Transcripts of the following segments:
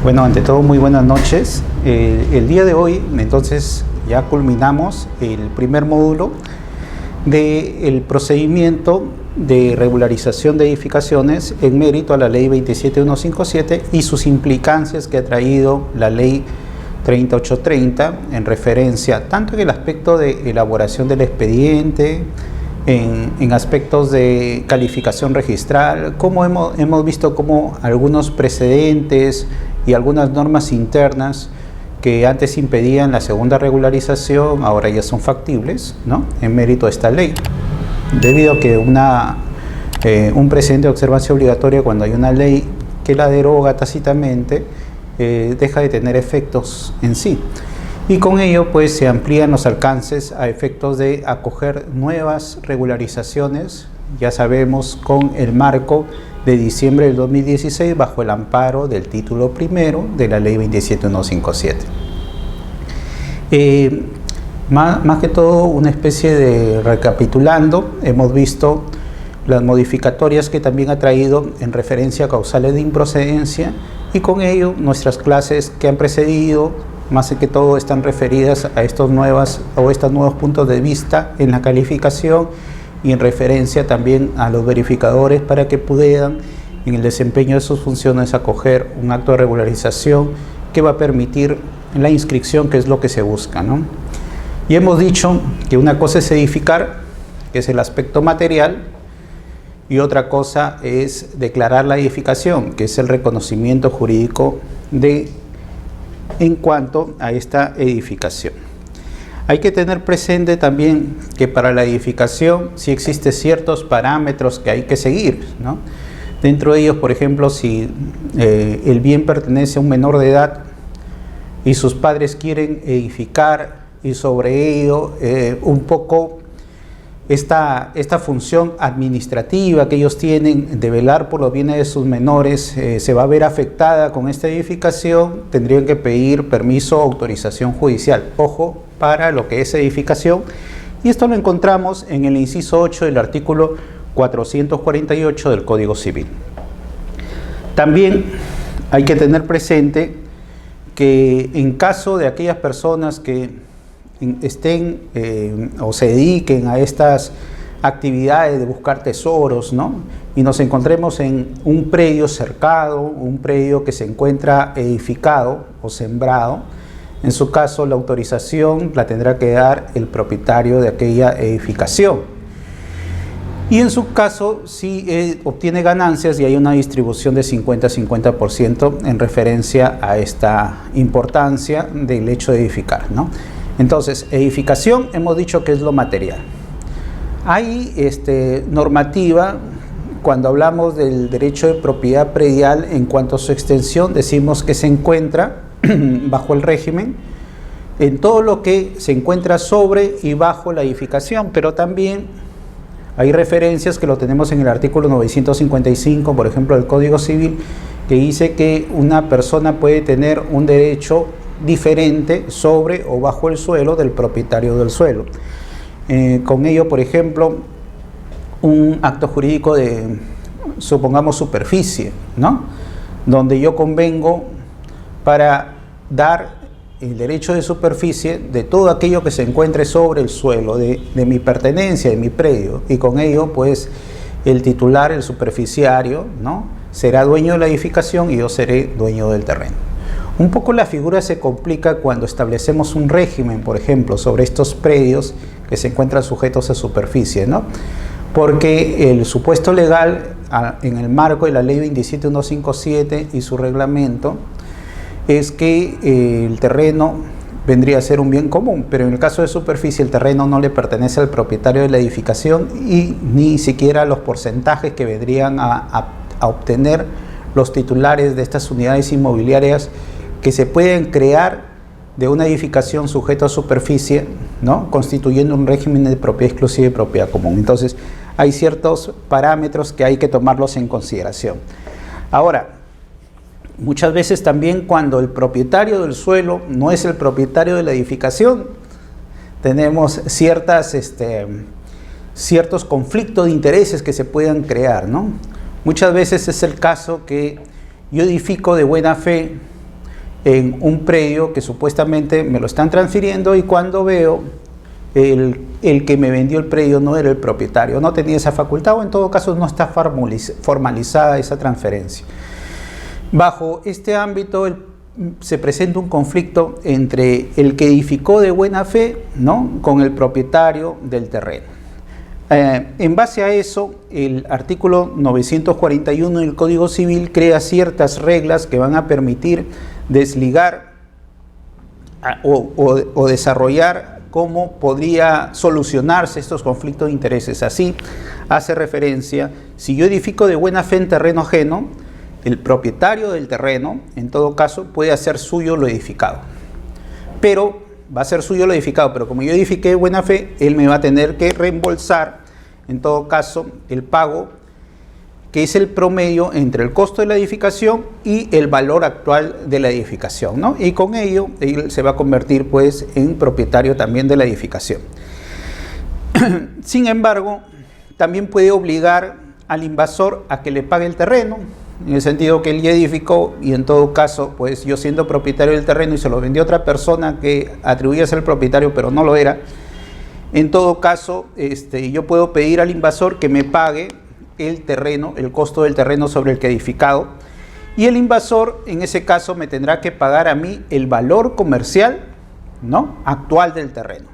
Bueno, ante todo, muy buenas noches. El día de hoy, entonces, ya culminamos el primer módulo del procedimiento de regularización de edificaciones en mérito a la ley 27157 y sus implicancias que ha traído la ley 3830 en referencia tanto en el aspecto de elaboración del expediente, en aspectos de calificación registral, como hemos visto como algunos precedentes y algunas normas internas que antes impedían la segunda regularización, ahora ya son factibles, ¿no?, en mérito de esta ley, debido a que un precedente de observancia obligatoria, cuando hay una ley que la deroga tácitamente, deja de tener efectos en sí. Y con ello pues se amplían los alcances a efectos de acoger nuevas regularizaciones, ya sabemos, con el marco de diciembre del 2016 bajo el amparo del título primero de la ley 27157. Más que todo, una especie de recapitulando, hemos visto las modificatorias que también ha traído en referencia a causales de improcedencia, y con ello nuestras clases que han precedido, más que todo, están referidas a estos nuevos puntos de vista en la calificación y en referencia también a los verificadores para que puedan, en el desempeño de sus funciones, acoger un acto de regularización que va a permitir la inscripción, que es lo que se busca, ¿no? Y hemos dicho que una cosa es edificar, que es el aspecto material, y otra cosa es declarar la edificación, que es el reconocimiento jurídico en cuanto a esta edificación. Hay que tener presente también que para la edificación sí existen ciertos parámetros que hay que seguir, ¿no? Dentro de ellos, por ejemplo, si el bien pertenece a un menor de edad y sus padres quieren edificar, y sobre ello un poco esta función administrativa que ellos tienen de velar por los bienes de sus menores se va a ver afectada con esta edificación, tendrían que pedir permiso o autorización judicial. Ojo, para lo que es edificación, y esto lo encontramos en el inciso 8 del artículo 448 del Código Civil. También hay que tener presente que en caso de aquellas personas que estén o se dediquen a estas actividades de buscar tesoros, ¿no?, y nos encontremos en un predio cercado, un predio que se encuentra edificado o sembrado, en su caso la autorización la tendrá que dar el propietario de aquella edificación. Y en su caso, si obtiene ganancias y hay una distribución de 50-50% en referencia a esta importancia del hecho de edificar, ¿no? Entonces, edificación hemos dicho que es lo material. Hay normativa, cuando hablamos del derecho de propiedad predial, en cuanto a su extensión, decimos que se encuentra bajo el régimen en todo lo que se encuentra sobre y bajo la edificación, pero también hay referencias que lo tenemos en el artículo 955, por ejemplo, del Código Civil, que dice que una persona puede tener un derecho diferente sobre o bajo el suelo del propietario del suelo. Con ello, por ejemplo, un acto jurídico de, supongamos, superficie, ¿no?, donde yo convengo para dar el derecho de superficie de todo aquello que se encuentre sobre el suelo de mi pertenencia, de mi predio, y con ello pues el titular, el superficiario, ¿no?, será dueño de la edificación y yo seré dueño del terreno. Un poco la figura se complica cuando establecemos un régimen, por ejemplo, sobre estos predios que se encuentran sujetos a superficie, ¿no?, porque el supuesto legal en el marco de la ley 27157 y su reglamento es que el terreno vendría a ser un bien común, pero en el caso de superficie el terreno no le pertenece al propietario de la edificación y ni siquiera los porcentajes que vendrían a obtener los titulares de estas unidades inmobiliarias que se pueden crear de una edificación sujeto a superficie, ¿no?, constituyendo un régimen de propiedad exclusiva y propiedad común. Entonces hay ciertos parámetros que hay que tomarlos en consideración. Ahora, muchas veces también cuando el propietario del suelo no es el propietario de la edificación, tenemos ciertos conflictos de intereses que se puedan crear, ¿no? Muchas veces es el caso que yo edifico de buena fe en un predio que supuestamente me lo están transfiriendo, y cuando veo el que me vendió el predio no era el propietario, no tenía esa facultad, o en todo caso no está formalizada esa transferencia. Bajo este ámbito se presenta un conflicto entre el que edificó de buena fe, ¿no?, con el propietario del terreno. En base a eso, el artículo 941 del Código Civil crea ciertas reglas que van a permitir desligar o desarrollar cómo podría solucionarse estos conflictos de intereses. Así hace referencia: si yo edifico de buena fe en terreno ajeno, el propietario del terreno, en todo caso, puede hacer suyo lo edificado. Pero va a ser suyo lo edificado, pero como yo edifiqué de buena fe, él me va a tener que reembolsar, en todo caso, el pago, que es el promedio entre el costo de la edificación y el valor actual de la edificación, ¿no? Y con ello, él se va a convertir, pues, en propietario también de la edificación. Sin embargo, también puede obligar al invasor a que le pague el terreno, en el sentido que él ya edificó, y en todo caso, pues yo siendo propietario del terreno y se lo vendió a otra persona que atribuía ser el propietario pero no lo era, en todo caso yo puedo pedir al invasor que me pague el terreno, el costo del terreno sobre el que he edificado, y el invasor en ese caso me tendrá que pagar a mí el valor comercial, ¿no?, actual del terreno.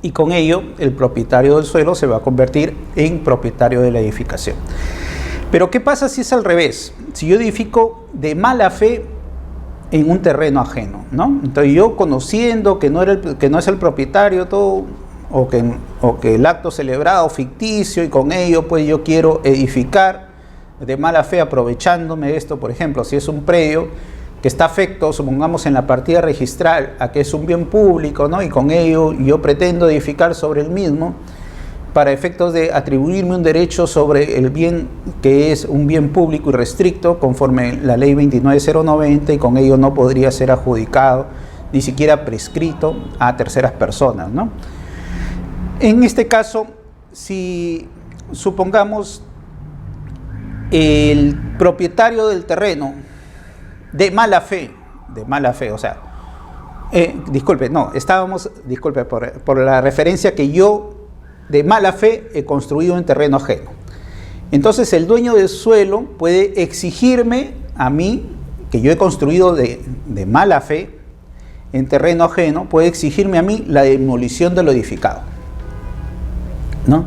Y con ello el propietario del suelo se va a convertir en propietario de la edificación. Pero ¿qué pasa si es al revés? Si yo edifico de mala fe en un terreno ajeno, ¿no? Entonces yo, conociendo que no es el propietario todo, o que el acto celebrado ficticio, y con ello pues yo quiero edificar de mala fe aprovechándome de esto, por ejemplo, si es un predio que está afecto, supongamos, en la partida registral a que es un bien público, ¿no?, y con ello yo pretendo edificar sobre el mismo, para efectos de atribuirme un derecho sobre el bien que es un bien público y restricto conforme la ley 29.090, y con ello no podría ser adjudicado ni siquiera prescrito a terceras personas, ¿no? En este caso, si supongamos el propietario del terreno de mala fe, o sea, disculpe por la referencia que yo de mala fe he construido en terreno ajeno. Entonces el dueño del suelo puede exigirme a mí, que yo he construido de mala fe en terreno ajeno, puede exigirme a mí la demolición de lo edificado, ¿no?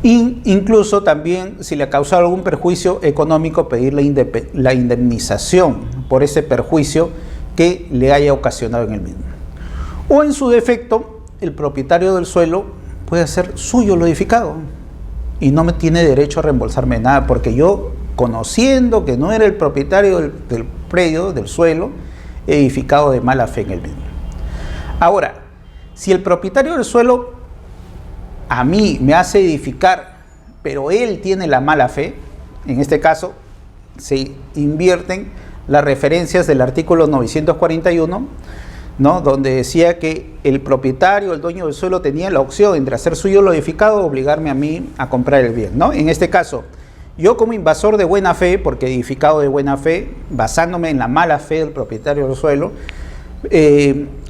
Y incluso también, si le ha causado algún perjuicio económico, pedir la indemnización por ese perjuicio que le haya ocasionado en el mismo. O en su defecto, el propietario del suelo puede hacer suyo lo edificado y no me tiene derecho a reembolsarme nada, porque yo, conociendo que no era el propietario del predio, del suelo, he edificado de mala fe en el mismo. Ahora, si el propietario del suelo a mí me hace edificar, pero él tiene la mala fe, en este caso se invierten las referencias del artículo 941, ¿no?, donde decía que el propietario, el dueño del suelo, tenía la opción entre hacer suyo lo edificado o obligarme a mí a comprar el bien, ¿no? En este caso, yo como invasor de buena fe, porque he edificado de buena fe, basándome en la mala fe del propietario del suelo,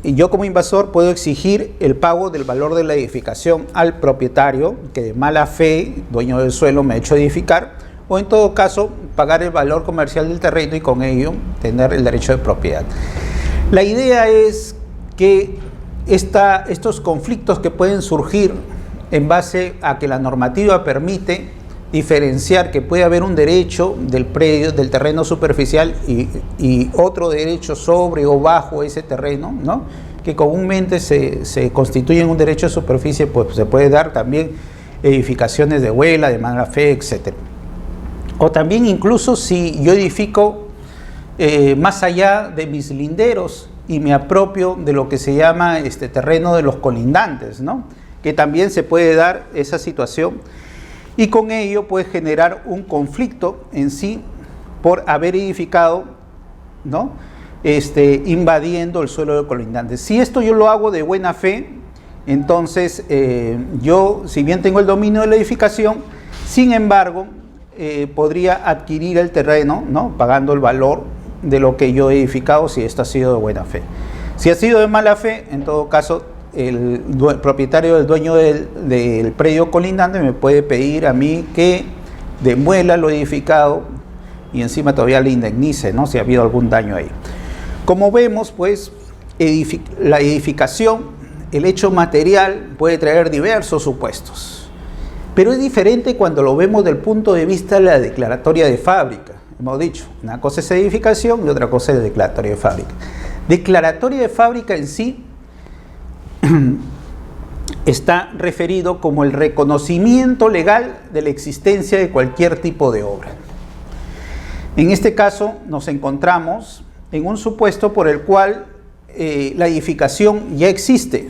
yo como invasor puedo exigir el pago del valor de la edificación al propietario que de mala fe, dueño del suelo, me ha hecho edificar, o en todo caso pagar el valor comercial del terreno y con ello tener el derecho de propiedad. La idea es que estos conflictos que pueden surgir en base a que la normativa permite diferenciar que puede haber un derecho del predio, del terreno superficial y otro derecho sobre o bajo ese terreno, ¿no?, que comúnmente se constituye en un derecho de superficie, pues se puede dar también edificaciones de huela, de mala fe, etc. O también incluso si yo edifico más allá de mis linderos y me apropio de lo que se llama terreno de los colindantes, ¿no?, que también se puede dar esa situación, y con ello puede generar un conflicto en sí por haber edificado, ¿no?, invadiendo el suelo de colindantes. Si esto yo lo hago de buena fe, entonces yo, si bien tengo el dominio de la edificación, sin embargo podría adquirir el terreno, ¿no?, pagando el valor de lo que yo he edificado, si esto ha sido de buena fe. Si ha sido de mala fe, en todo caso, el propietario, el dueño del predio colindante me puede pedir a mí que demuela lo edificado y encima todavía le indemnice, ¿no?, si ha habido algún daño ahí. Como vemos, pues, la edificación, el hecho material puede traer diversos supuestos, pero es diferente cuando lo vemos del punto de vista de la declaratoria de fábrica. Hemos dicho, una cosa es edificación y otra cosa es declaratoria de fábrica. Declaratoria de fábrica en sí está referido como el reconocimiento legal de la existencia de cualquier tipo de obra. En este caso nos encontramos en un supuesto por el cual la edificación ya existe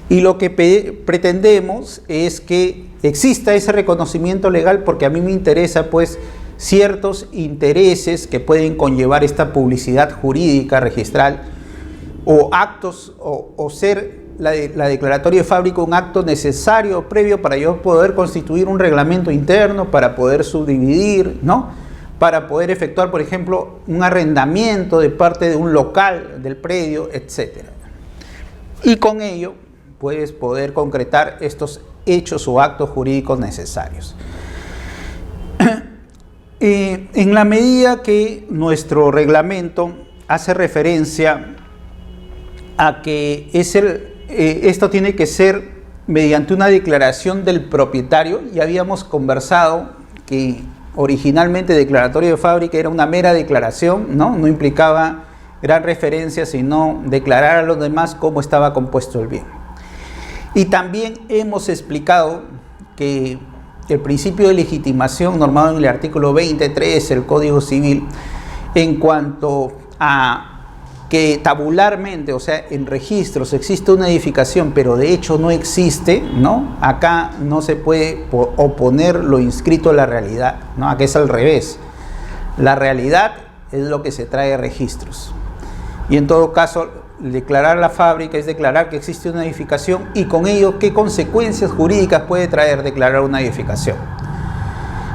y lo que pretendemos es que exista ese reconocimiento legal, porque a mí me interesa pues ciertos intereses que pueden conllevar esta publicidad jurídica registral o actos o ser la declaratoria de fábrica un acto necesario previo para yo poder constituir un reglamento interno, para poder subdividir, ¿no?, para poder efectuar, por ejemplo, un arrendamiento de parte de un local del predio, etc. Y con ello, puedes poder concretar estos hechos o actos jurídicos necesarios. En la medida que nuestro reglamento hace referencia a que esto tiene que ser mediante una declaración del propietario, ya habíamos conversado que originalmente declaratoria de fábrica era una mera declaración, no implicaba gran referencia, sino declarar a los demás cómo estaba compuesto el bien. Y también hemos explicado que el principio de legitimación normado en el artículo 23 del Código Civil, en cuanto a que tabularmente, o sea, en registros existe una edificación, pero de hecho no existe, ¿no? Acá no se puede oponer lo inscrito a la realidad, ¿no? Acá es al revés. La realidad es lo que se trae a registros. Y en todo caso, declarar la fábrica es declarar que existe una edificación y con ello, ¿qué consecuencias jurídicas puede traer declarar una edificación?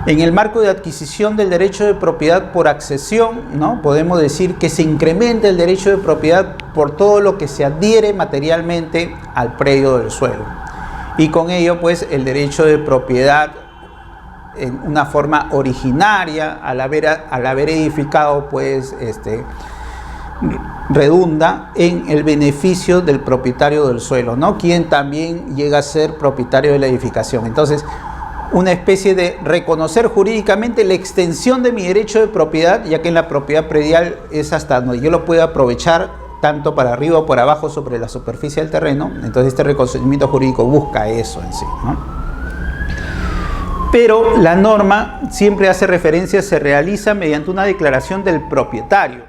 En el marco de adquisición del derecho de propiedad por accesión, ¿no?, podemos decir que se incrementa el derecho de propiedad por todo lo que se adhiere materialmente al predio del suelo. Y con ello, pues, el derecho de propiedad en una forma originaria, al haber edificado, pues, redunda en el beneficio del propietario del suelo, ¿no?, quien también llega a ser propietario de la edificación. Entonces, una especie de reconocer jurídicamente la extensión de mi derecho de propiedad, ya que en la propiedad predial es hasta donde yo lo puedo aprovechar tanto para arriba o por abajo sobre la superficie del terreno. Entonces este reconocimiento jurídico busca eso en sí, ¿no? Pero la norma siempre hace referencia, se realiza mediante una declaración del propietario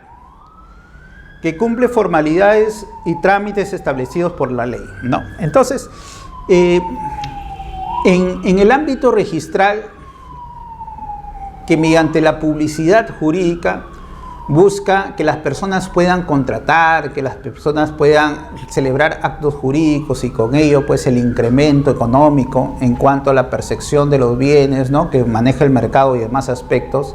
que cumple formalidades y trámites establecidos por la ley, ¿no? Entonces, en el ámbito registral, que mediante la publicidad jurídica busca que las personas puedan contratar, que las personas puedan celebrar actos jurídicos y con ello pues el incremento económico en cuanto a la percepción de los bienes, ¿no?, que maneja el mercado y demás aspectos,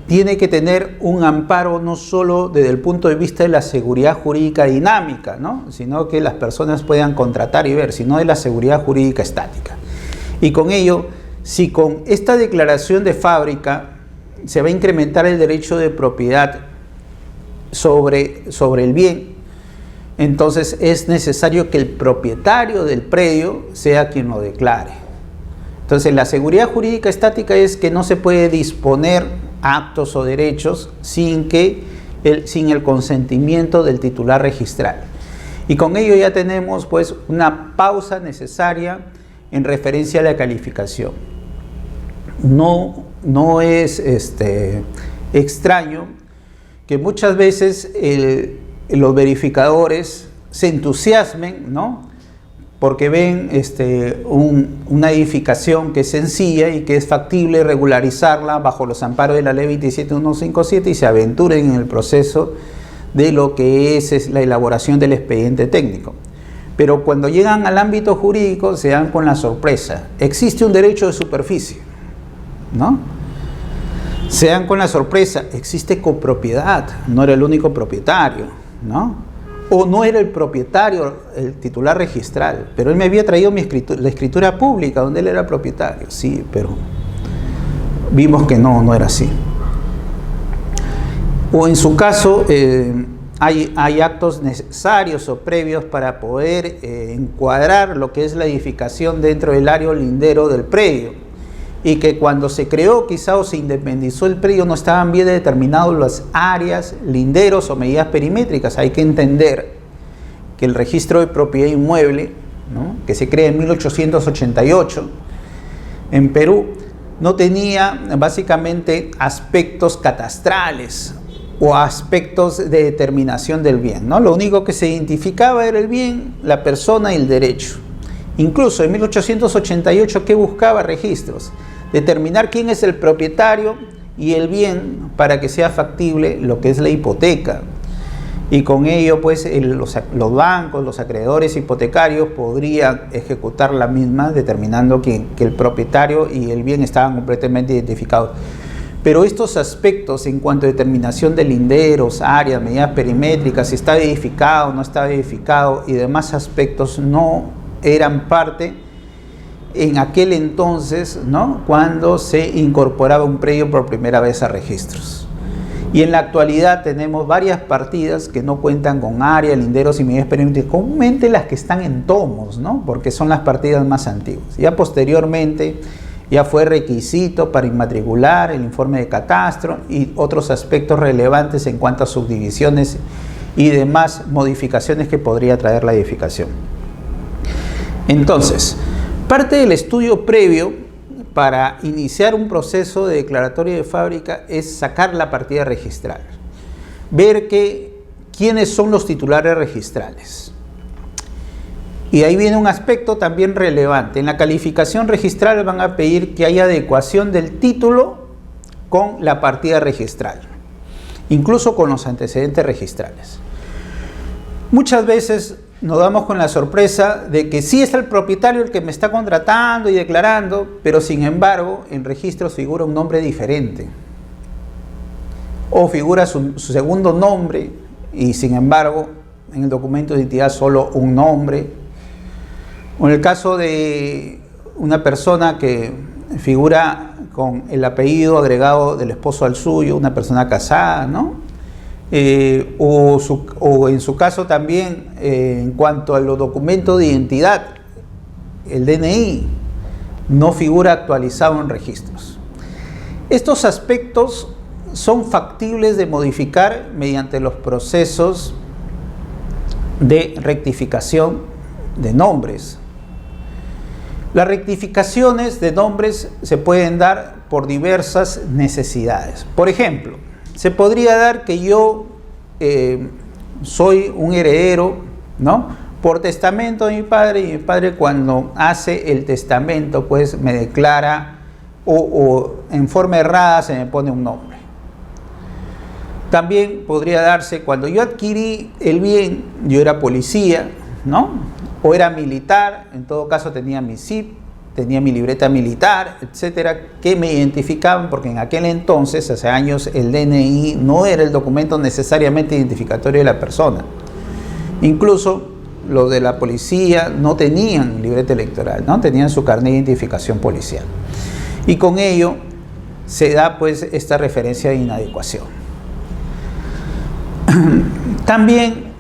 tiene que tener un amparo no solo desde el punto de vista de la seguridad jurídica dinámica, ¿no?, sino que las personas puedan contratar y ver, sino de la seguridad jurídica estática. Y con ello, si con esta declaración de fábrica se va a incrementar el derecho de propiedad sobre el bien, entonces es necesario que el propietario del predio sea quien lo declare. Entonces la seguridad jurídica estática es que no se puede disponer actos o derechos sin el consentimiento del titular registral. Y con ello ya tenemos pues una pausa necesaria en referencia a la calificación. No es extraño que muchas veces los verificadores se entusiasmen, ¿no?, porque ven una edificación que es sencilla y que es factible regularizarla bajo los amparos de la ley 27157 y se aventuren en el proceso de lo que es la elaboración del expediente técnico. Pero cuando llegan al ámbito jurídico se dan con la sorpresa. Existe un derecho de superficie, ¿no? Se dan con la sorpresa, existe copropiedad, no era el único propietario, ¿no? O no era el propietario, el titular registral, pero él me había traído la escritura pública donde él era propietario. Sí, pero vimos que no era así. O en su caso, hay actos necesarios o previos para poder encuadrar lo que es la edificación dentro del área lindero del predio, y que cuando se creó quizá o se independizó el predio no estaban bien determinados las áreas, linderos o medidas perimétricas. Hay que entender que el registro de propiedad inmueble, ¿no?, que se crea en 1888 en Perú, no tenía básicamente aspectos catastrales o aspectos de determinación del bien, ¿no? Lo único que se identificaba era el bien, la persona y el derecho. Incluso en 1888, ¿qué buscaba registros? Determinar quién es el propietario y el bien para que sea factible lo que es la hipoteca. Y con ello, pues, los bancos, los acreedores hipotecarios podrían ejecutar la misma, determinando que el propietario y el bien estaban completamente identificados. Pero estos aspectos en cuanto a determinación de linderos, áreas, medidas perimétricas, si está edificado, no está edificado y demás aspectos no eran parte en aquel entonces, ¿no?, cuando se incorporaba un predio por primera vez a registros. Y en la actualidad tenemos varias partidas que no cuentan con área, linderos y medidas perimétricas, comúnmente las que están en tomos, ¿no?, porque son las partidas más antiguas. Ya posteriormente ya fue requisito para inmatricular el informe de catastro y otros aspectos relevantes en cuanto a subdivisiones y demás modificaciones que podría traer la edificación. Entonces, parte del estudio previo para iniciar un proceso de declaratoria de fábrica es sacar la partida registral, ver quiénes son los titulares registrales. Y ahí viene un aspecto también relevante. En la calificación registral van a pedir que haya adecuación del título con la partida registral, incluso con los antecedentes registrales. Muchas veces nos damos con la sorpresa de que sí es el propietario el que me está contratando y declarando, pero sin embargo en registros figura un nombre diferente. O figura su segundo nombre y sin embargo en el documento de identidad solo un nombre. O en el caso de una persona que figura con el apellido agregado del esposo al suyo, una persona casada, ¿no? O en su caso también, en cuanto a los documentos de identidad, el DNI no figura actualizado en registros. Estos aspectos son factibles de modificar mediante los procesos de rectificación de nombres. Las rectificaciones de nombres se pueden dar por diversas necesidades. Por ejemplo, se podría dar que yo soy un heredero, ¿no?, por testamento de mi padre, y mi padre cuando hace el testamento pues me declara o en forma errada se me pone un nombre. También podría darse cuando yo adquirí el bien, yo era policía, ¿no?, o era militar, en todo caso tenía mi CIP, tenía mi libreta militar, etcétera, que me identificaban, porque en aquel entonces, hace años, el DNI no era el documento necesariamente identificatorio de la persona. Incluso los de la policía no tenían libreta electoral, ¿no?, tenían su carnet de identificación policial. Y con ello se da pues esta referencia de inadecuación. También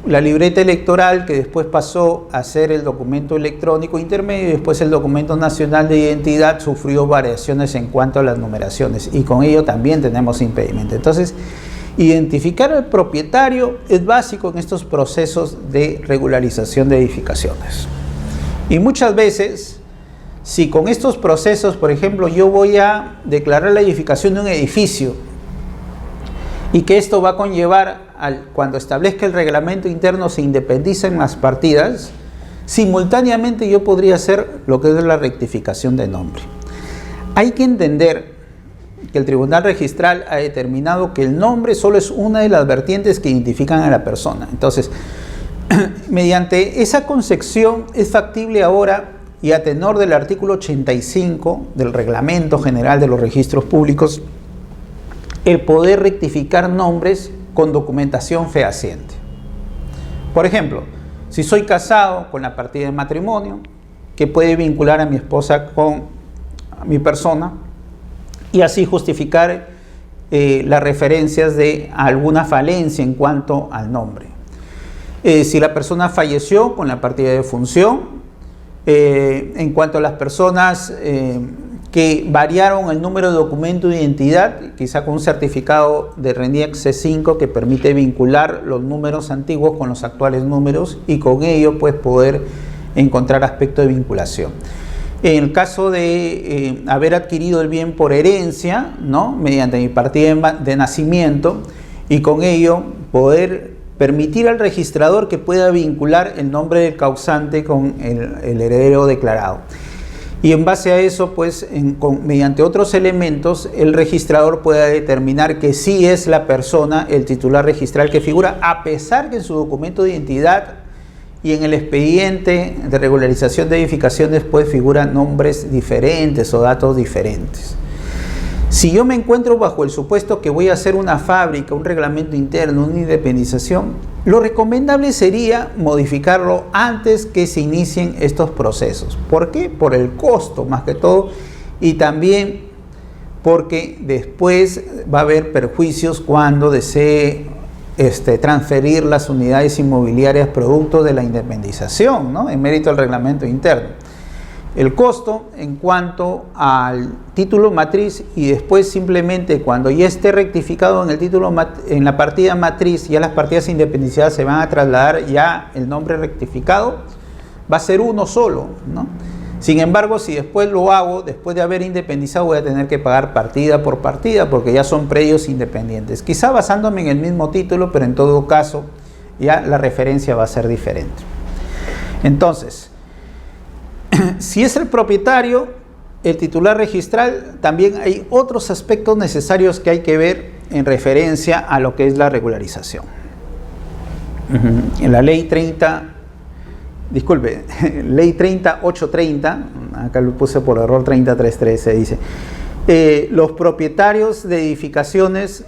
la libreta electoral, que después pasó a ser el documento electrónico intermedio y después el documento nacional de identidad, sufrió variaciones en cuanto a las numeraciones y con ello también tenemos impedimento. Entonces, identificar al propietario es básico en estos procesos de regularización de edificaciones. Y muchas veces, si con estos procesos, por ejemplo, yo voy a declarar la edificación de un edificio y que esto va a conllevar cuando establezca el reglamento interno se independizan las partidas, simultáneamente yo podría hacer lo que es la rectificación de nombre. Hay que entender que el Tribunal Registral ha determinado que el nombre solo es una de las vertientes que identifican a la persona. Entonces, mediante esa concepción es factible ahora, y a tenor del artículo 85 del Reglamento General de los Registros Públicos, el poder rectificar nombres con documentación fehaciente. Por ejemplo, si soy casado con la partida de matrimonio, que puede vincular a mi esposa con mi persona y así justificar las referencias de alguna falencia en cuanto al nombre. Si la persona falleció, con la partida de función. En cuanto a las personas que variaron el número de documento de identidad, quizá con un certificado de RENIEC C5 que permite vincular los números antiguos con los actuales números y con ello pues poder encontrar aspectos de vinculación. En el caso de haber adquirido el bien por herencia, ¿no?, mediante mi partida de nacimiento, y con ello poder permitir al registrador que pueda vincular el nombre del causante con el heredero declarado. Y en base a eso, pues, mediante otros elementos, el registrador pueda determinar que sí es la persona, el titular registral que figura, a pesar que en su documento de identidad y en el expediente de regularización de edificaciones pues figuran nombres diferentes o datos diferentes. Si yo me encuentro bajo el supuesto que voy a hacer una fábrica, un reglamento interno, una independización, lo recomendable sería modificarlo antes que se inicien estos procesos. ¿Por qué? Por el costo más que todo, y también porque después va a haber perjuicios cuando desee transferir las unidades inmobiliarias producto de la independización, ¿no?, en mérito del reglamento interno. El costo en cuanto al título matriz, y después simplemente cuando ya esté rectificado en el título en la partida matriz, ya las partidas independizadas se van a trasladar ya el nombre rectificado, va a ser uno solo, ¿no? Sin embargo, si después lo hago, después de haber independizado, voy a tener que pagar partida por partida porque ya son predios independientes. Quizá basándome en el mismo título, pero en todo caso ya la referencia va a ser diferente. Entonces, si es el propietario, el titular registral, también hay otros aspectos necesarios que hay que ver en referencia a lo que es la regularización. En la ley 30830, acá lo puse por error, 30313, dice, los propietarios de edificaciones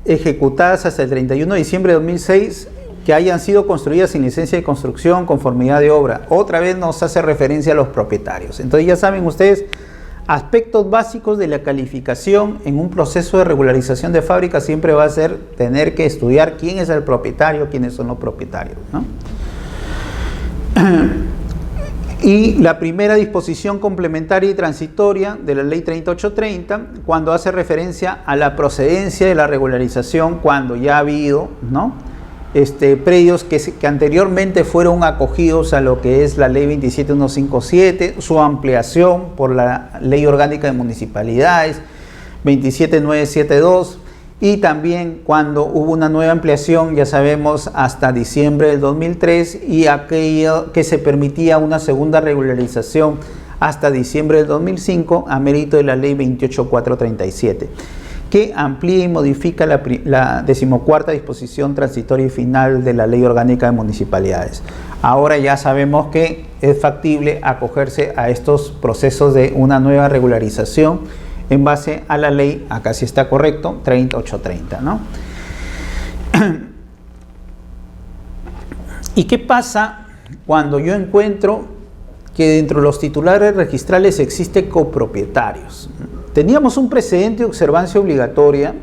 ejecutadas hasta el 31 de diciembre de 2006 que hayan sido construidas sin licencia de construcción, conformidad de obra. Otra vez nos hace referencia a los propietarios. Entonces ya saben ustedes aspectos básicos de la calificación en un proceso de regularización de fábrica siempre va a ser tener que estudiar quién es el propietario, quiénes son los propietarios, ¿no? Y la primera disposición complementaria y transitoria de la ley 3830, cuando hace referencia a la procedencia de la regularización, cuando ya ha habido, ¿no?, predios que anteriormente fueron acogidos a lo que es la ley 27157, su ampliación por la ley orgánica de municipalidades 27972, y también cuando hubo una nueva ampliación, ya sabemos, hasta diciembre del 2003, y aquello que se permitía una segunda regularización hasta diciembre del 2005 a mérito de la ley 28437, que amplía y modifica la 14ª disposición transitoria y final de la ley orgánica de municipalidades. Ahora ya sabemos que es factible acogerse a estos procesos de una nueva regularización en base a la ley, acá sí está correcto, 3830, ¿no? ¿Y qué pasa cuando yo encuentro que dentro de los titulares registrales existen copropietarios? Teníamos un precedente de observancia obligatoria,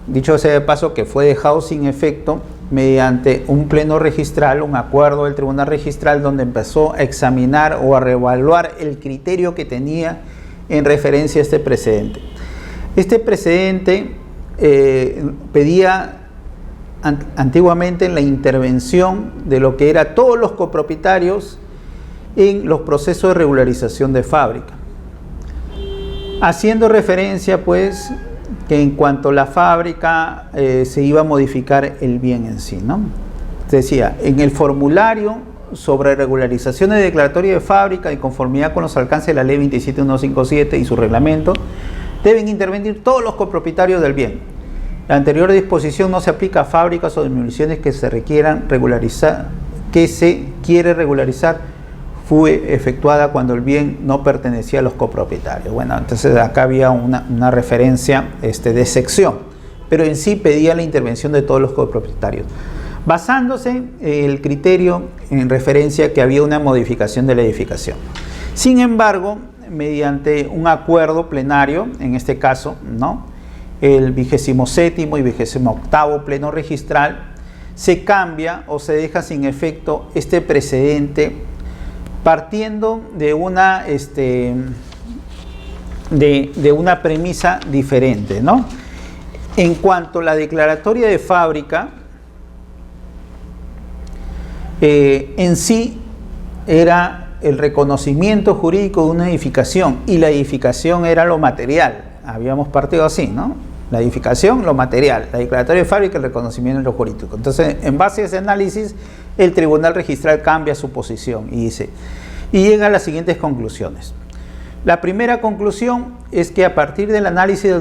dicho sea de paso, que fue dejado sin efecto mediante un pleno registral, un acuerdo del tribunal registral, donde empezó a examinar o a reevaluar el criterio que tenía en referencia a este precedente. Este precedente pedía antiguamente la intervención de lo que era todos los copropietarios en los procesos de regularización de fábrica, haciendo referencia pues que en cuanto a la fábrica se iba a modificar el bien en sí, ¿no? Decía, en el formulario sobre regularizaciones de declaratoria de fábrica y conformidad con los alcances de la ley 27157 y su reglamento, deben intervenir todos los copropietarios del bien. La anterior disposición no se aplica a fábricas o demoliciones que se requieran regularizar, que se quiere regularizar fue efectuada cuando el bien no pertenecía a los copropietarios. Bueno, entonces acá había una referencia de excepción, pero en sí pedía la intervención de todos los copropietarios, basándose el criterio en referencia que había una modificación de la edificación. Sin embargo, mediante un acuerdo plenario, en este caso, ¿no?, el 27º y 28º pleno registral, se cambia o se deja sin efecto este precedente, partiendo de una premisa diferente, ¿no? En cuanto a la declaratoria de fábrica, en sí era el reconocimiento jurídico de una edificación, y la edificación era lo material. Habíamos partido así, ¿no? La edificación, lo material; la declaratoria de fábrica, el reconocimiento de lo jurídico. Entonces, en base a ese análisis, el Tribunal Registral cambia su posición y llega a las siguientes conclusiones. La primera conclusión es que a partir del análisis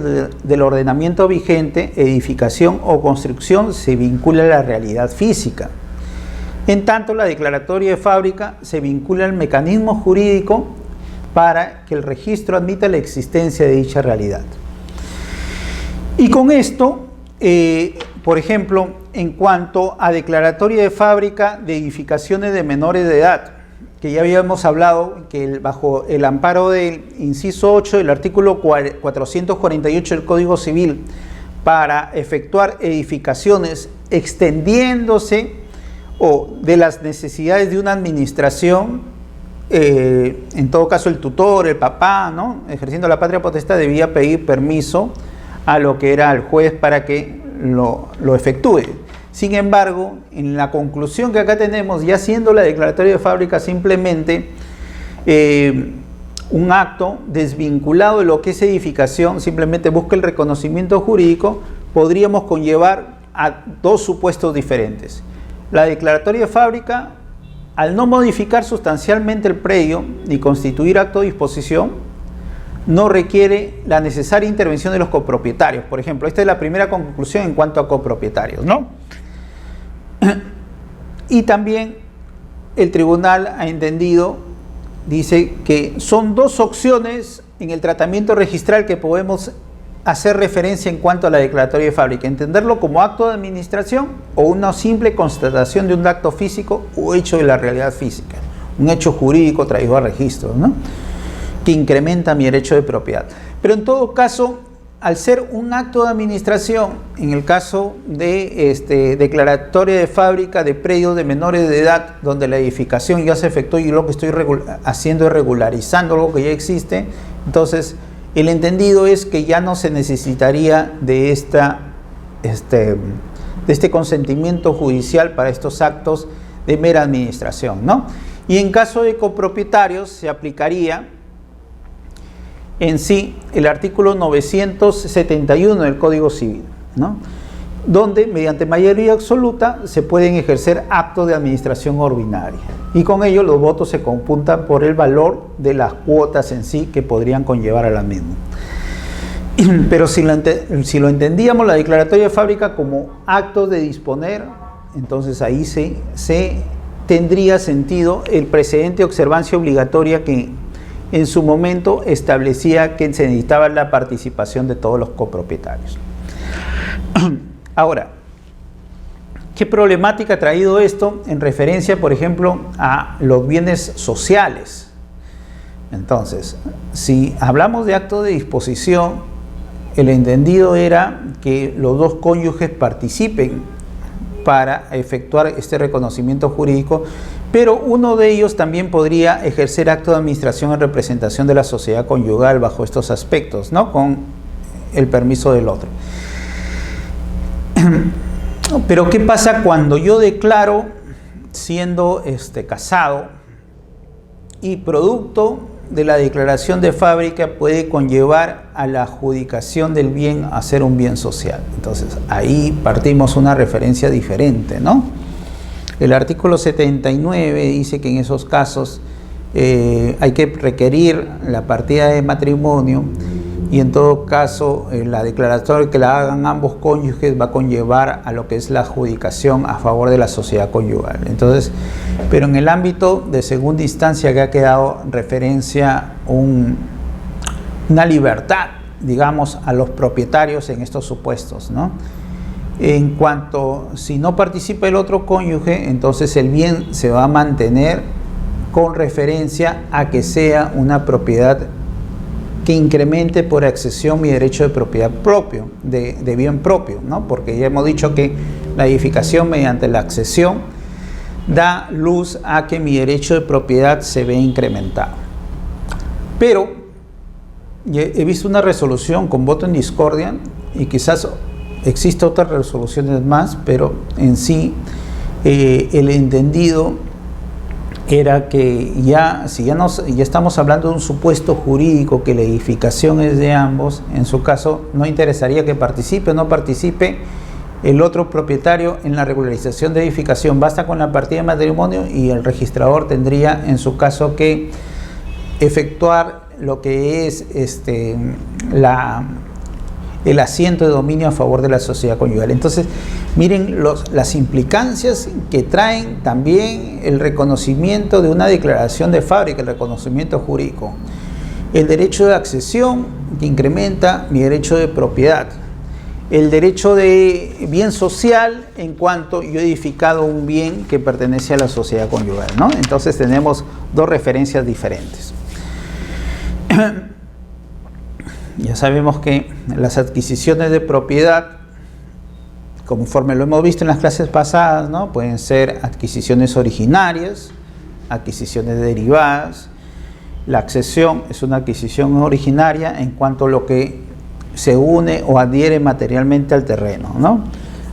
del ordenamiento vigente, edificación o construcción se vincula a la realidad física. En tanto, la declaratoria de fábrica se vincula al mecanismo jurídico para que el registro admita la existencia de dicha realidad. Y con esto, por ejemplo, en cuanto a declaratoria de fábrica de edificaciones de menores de edad, que ya habíamos hablado que bajo el amparo del inciso 8 del artículo 448 del Código Civil, para efectuar edificaciones extendiéndose o de las necesidades de una administración, en todo caso el tutor, el papá, ¿no?, ejerciendo la patria potestad, debía pedir permiso a lo que era el juez para que lo efectúe. Sin embargo, en la conclusión que acá tenemos, ya siendo la declaratoria de fábrica simplemente un acto desvinculado de lo que es edificación, simplemente busca el reconocimiento jurídico, podríamos conllevar a dos supuestos diferentes. La declaratoria de fábrica, al no modificar sustancialmente el predio ni constituir acto de disposición, no requiere la necesaria intervención de los copropietarios. Por ejemplo, esta es la primera conclusión en cuanto a copropietarios, ¿no? Y también el tribunal ha entendido, dice que son dos opciones en el tratamiento registral que podemos hacer referencia en cuanto a la declaratoria de fábrica: entenderlo como acto de administración o una simple constatación de un acto físico o hecho de la realidad física, un hecho jurídico traído a registro, ¿no?, que incrementa mi derecho de propiedad. Pero en todo caso, al ser un acto de administración, en el caso de declaratoria de fábrica de predios de menores de edad, donde la edificación ya se efectuó y lo que estoy haciendo es regularizando algo que ya existe, entonces el entendido es que ya no se necesitaría de este consentimiento judicial para estos actos de mera administración, ¿no? Y en caso de copropietarios se aplicaría en sí el artículo 971 del Código Civil, ¿no?, donde mediante mayoría absoluta se pueden ejercer actos de administración ordinaria, y con ello los votos se computan por el valor de las cuotas en sí que podrían conllevar a la misma. Pero si lo entendíamos la declaratoria de fábrica como acto de disponer, entonces ahí se tendría sentido el precedente de observancia obligatoria que en su momento establecía que se necesitaba la participación de todos los copropietarios. Ahora, ¿qué problemática ha traído esto en referencia, por ejemplo, a los bienes sociales? Entonces, si hablamos de acto de disposición, el entendido era que los dos cónyuges participen para efectuar este reconocimiento jurídico, pero uno de ellos también podría ejercer acto de administración en representación de la sociedad conyugal bajo estos aspectos, ¿no?, con el permiso del otro. Pero ¿qué pasa cuando yo declaro siendo casado y producto de la declaración de fábrica puede conllevar a la adjudicación del bien a ser un bien social? Entonces ahí partimos una referencia diferente, ¿no? El artículo 79 dice que en esos casos hay que requerir la partida de matrimonio y en todo caso la declaratoria que la hagan ambos cónyuges va a conllevar a lo que es la adjudicación a favor de la sociedad conyugal. Entonces, pero en el ámbito de segunda instancia que ha quedado referencia una libertad, digamos, a los propietarios en estos supuestos, ¿no? En cuanto, si no participa el otro cónyuge, entonces el bien se va a mantener con referencia a que sea una propiedad que incremente por accesión mi derecho de propiedad propio, de bien propio, ¿no? Porque ya hemos dicho que la edificación mediante la accesión da luz a que mi derecho de propiedad se ve incrementado. Pero he visto una resolución con voto en discordia, y quizás exista otras resoluciones más, pero en sí el entendido era que si ya estamos hablando de un supuesto jurídico que la edificación es de ambos, en su caso no interesaría que participe o no participe el otro propietario en la regularización de edificación, basta con la partida de matrimonio y el registrador tendría en su caso que efectuar lo que es el asiento de dominio a favor de la sociedad conyugal. Entonces, miren las implicancias que traen también el reconocimiento de una declaración de fábrica, el reconocimiento jurídico. El derecho de accesión, que incrementa mi derecho de propiedad. El derecho de bien social, en cuanto yo he edificado un bien que pertenece a la sociedad conyugal, ¿no? Entonces tenemos dos referencias diferentes. Ya sabemos que las adquisiciones de propiedad, conforme lo hemos visto en las clases pasadas, ¿no? Pueden ser adquisiciones originarias, adquisiciones derivadas. La accesión es una adquisición originaria en cuanto a lo que se une o adhiere materialmente al terreno, ¿no?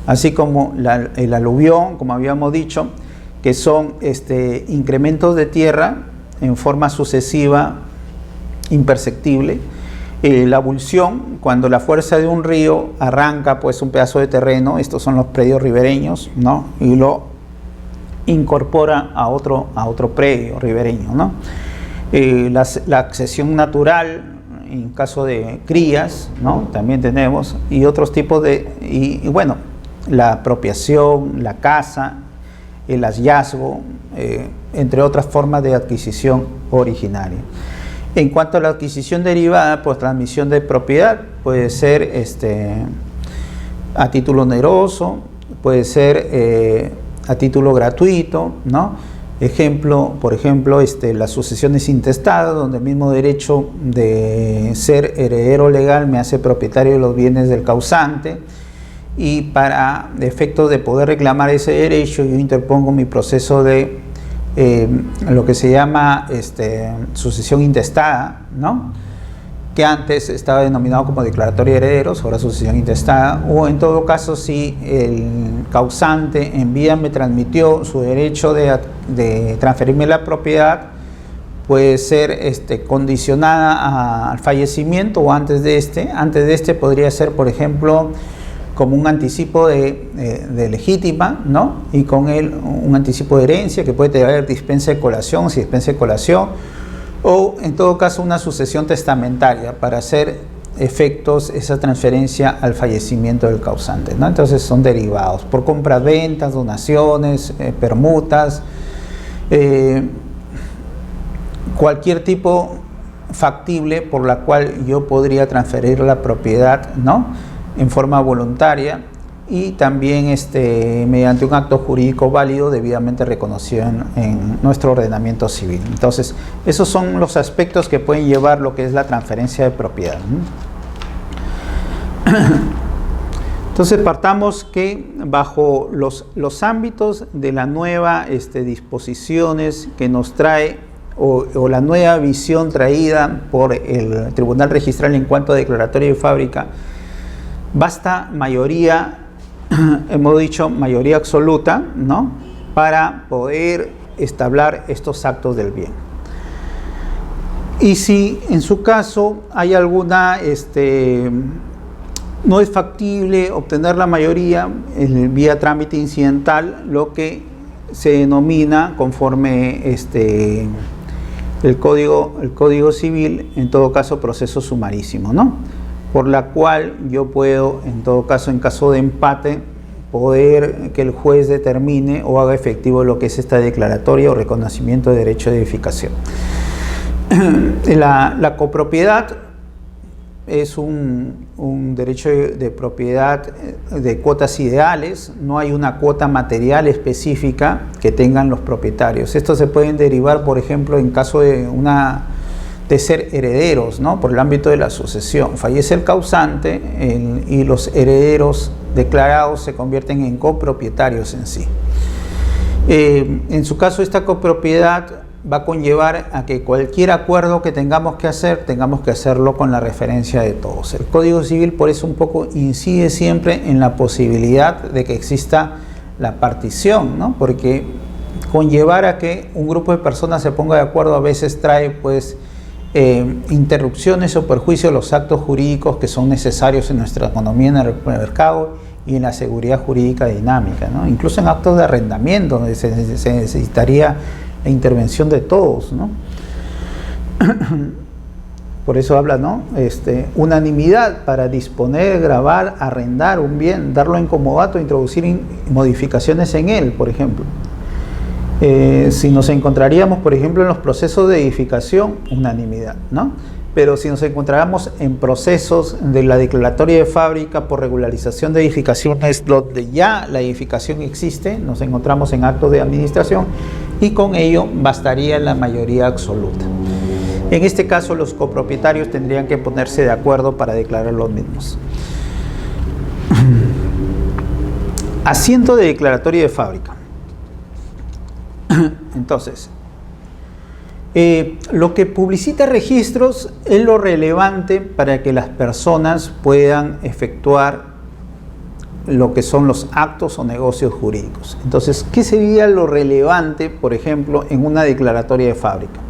Así como el aluvión, como habíamos dicho, que son incrementos de tierra en forma sucesiva, imperceptible. La abulsión, cuando la fuerza de un río arranca pues un pedazo de terreno, estos son los predios ribereños, ¿no? Y lo incorpora a otro predio ribereño, ¿no? La accesión natural, en caso de crías, ¿no? También tenemos, y otros tipos y bueno, la apropiación, la casa, el hallazgo, entre otras formas de adquisición originaria. En cuanto a la adquisición derivada por transmisión de propiedad, puede ser a título oneroso, puede ser a título gratuito, ¿no? Por ejemplo, las sucesiones intestadas, donde el mismo derecho de ser heredero legal me hace propietario de los bienes del causante, y para efectos de poder reclamar ese derecho yo interpongo mi proceso de lo que se llama sucesión intestada, ¿no? Que antes estaba denominado como declaratoria de herederos, ahora sucesión intestada, o en todo caso si el causante en vida me transmitió su derecho de transferirme la propiedad, puede ser condicionada al fallecimiento o antes de podría ser, por ejemplo, como un anticipo de legítima, ¿no? Y con él un anticipo de herencia que puede tener dispensa de colación, si dispensa de colación, o en todo caso una sucesión testamentaria para hacer efectos esa transferencia al fallecimiento del causante, ¿no? Entonces son derivados por compras, ventas, donaciones, permutas, cualquier tipo factible por la cual yo podría transferir la propiedad, ¿no? En forma voluntaria, y también mediante un acto jurídico válido debidamente reconocido en nuestro ordenamiento civil. Entonces, esos son los aspectos que pueden llevar lo que es la transferencia de propiedad, ¿no? Entonces, partamos que bajo los ámbitos de la nueva disposiciones que nos trae o la nueva visión traída por el Tribunal Registral en cuanto a declaratoria de fábrica, basta mayoría, hemos dicho mayoría absoluta, ¿no? Para poder establecer estos actos del bien. Y si en su caso hay alguna, no es factible obtener la mayoría vía trámite incidental, lo que se denomina conforme el código civil, en todo caso proceso sumarísimo, ¿no? Por la cual yo puedo, en todo caso, en caso de empate, poder que el juez determine o haga efectivo lo que es esta declaratoria o reconocimiento de derecho de edificación. La copropiedad es un derecho de propiedad de cuotas ideales, no hay una cuota material específica que tengan los propietarios. Esto se pueden derivar, por ejemplo, en caso de ser herederos, ¿no? Por el ámbito de la sucesión. Fallece el causante y los herederos declarados se convierten en copropietarios en sí. En su caso, esta copropiedad va a conllevar a que cualquier acuerdo que tengamos que hacer, tengamos que hacerlo con la referencia de todos. El Código Civil por eso un poco incide siempre en la posibilidad de que exista la partición, ¿no? Porque conllevar a que un grupo de personas se ponga de acuerdo a veces trae pues interrupciones o perjuicios a los actos jurídicos que son necesarios en nuestra economía, en el mercado y en la seguridad jurídica dinámica, ¿no? Incluso en actos de arrendamiento donde se necesitaría la intervención de todos, ¿no? Por eso habla, ¿no? Unanimidad para disponer, grabar, arrendar un bien, darlo en comodato, introducir modificaciones en él, por ejemplo. Si nos encontraríamos, por ejemplo, en los procesos de edificación, unanimidad, ¿no? Pero si nos encontráramos en procesos de la declaratoria de fábrica por regularización de edificaciones donde ya la edificación existe, nos encontramos en actos de administración y con ello bastaría la mayoría absoluta. En este caso, los copropietarios tendrían que ponerse de acuerdo para declarar los mismos. Asiento de declaratoria de fábrica. Entonces, lo que publicita registros es lo relevante para que las personas puedan efectuar lo que son los actos o negocios jurídicos. Entonces, ¿qué sería lo relevante, por ejemplo, en una declaratoria de fábrica?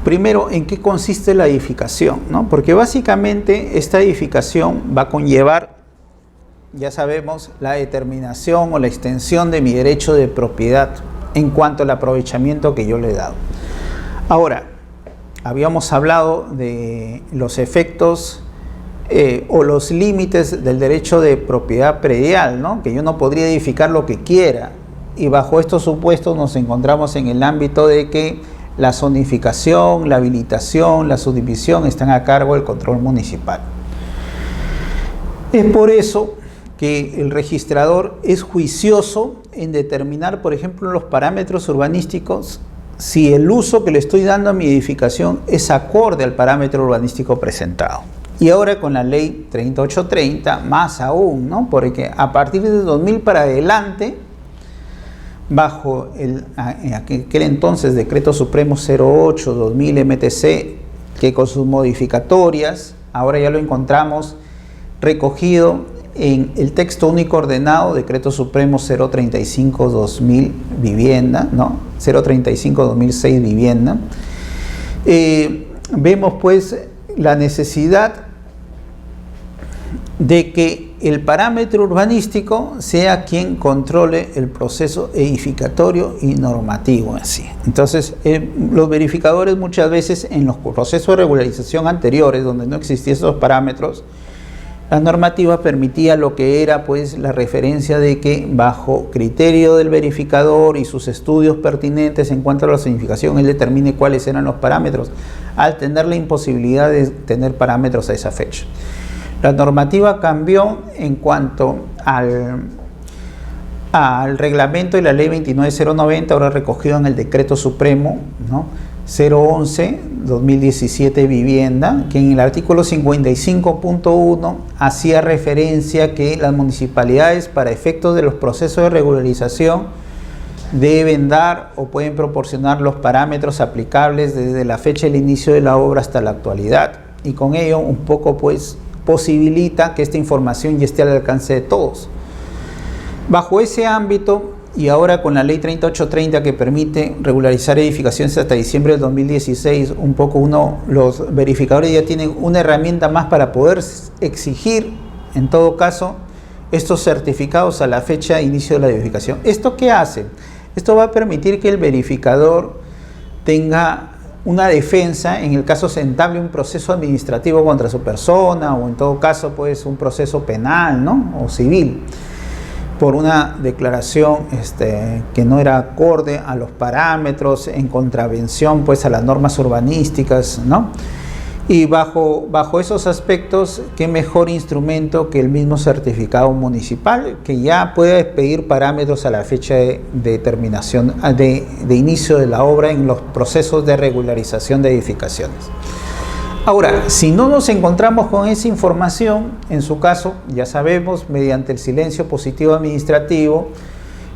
Primero, ¿en qué consiste la edificación, ¿no? Porque básicamente esta edificación va a conllevar, ya sabemos, la determinación o la extensión de mi derecho de propiedad en cuanto al aprovechamiento que yo le he dado. Ahora, habíamos hablado de los efectos o los límites del derecho de propiedad predial, ¿no? Que yo no podría edificar lo que quiera, y bajo estos supuestos nos encontramos en el ámbito de que la zonificación, la habilitación, la subdivisión están a cargo del control municipal. Es por eso que el registrador es juicioso en determinar, por ejemplo, los parámetros urbanísticos, si el uso que le estoy dando a mi edificación es acorde al parámetro urbanístico presentado. Y ahora con la ley 3830, más aún, ¿no? Porque a partir de 2000 para adelante, bajo en aquel entonces Decreto Supremo 08-2000 MTC, que con sus modificatorias, ahora ya lo encontramos recogido en el texto único ordenado, Decreto Supremo 035-2000 vivienda, ¿no? 035-2006 vivienda. Vemos pues la necesidad de que el parámetro urbanístico sea quien controle el proceso edificatorio y normativo en sí. Entonces, los verificadores muchas veces en los procesos de regularización anteriores, donde no existían esos parámetros, la normativa permitía lo que era pues la referencia de que bajo criterio del verificador y sus estudios pertinentes en cuanto a la zonificación, él determine cuáles eran los parámetros, al tener la imposibilidad de tener parámetros a esa fecha. La normativa cambió en cuanto al reglamento de la ley 29090, ahora recogido en el Decreto Supremo, ¿no? 011-2017 vivienda, que en el artículo 55.1 hacía referencia que las municipalidades, para efectos de los procesos de regularización, deben dar o pueden proporcionar los parámetros aplicables desde la fecha del inicio de la obra hasta la actualidad, y con ello un poco pues posibilita que esta información ya esté al alcance de todos. Bajo ese ámbito, y ahora con la ley 3830 que permite regularizar edificaciones hasta diciembre del 2016, un poco los verificadores ya tienen una herramienta más para poder exigir, en todo caso, estos certificados a la fecha de inicio de la edificación. ¿Esto qué hace? Esto va a permitir que el verificador tenga una defensa en el caso se entable un proceso administrativo contra su persona o en todo caso pues un proceso penal, ¿no? O civil por una declaración que no era acorde a los parámetros, en contravención pues a las normas urbanísticas, ¿no? Y bajo esos aspectos, ¿qué mejor instrumento que el mismo certificado municipal que ya puede expedir parámetros a la fecha de terminación, de inicio de la obra en los procesos de regularización de edificaciones? Ahora, si no nos encontramos con esa información, en su caso, ya sabemos, mediante el silencio positivo administrativo,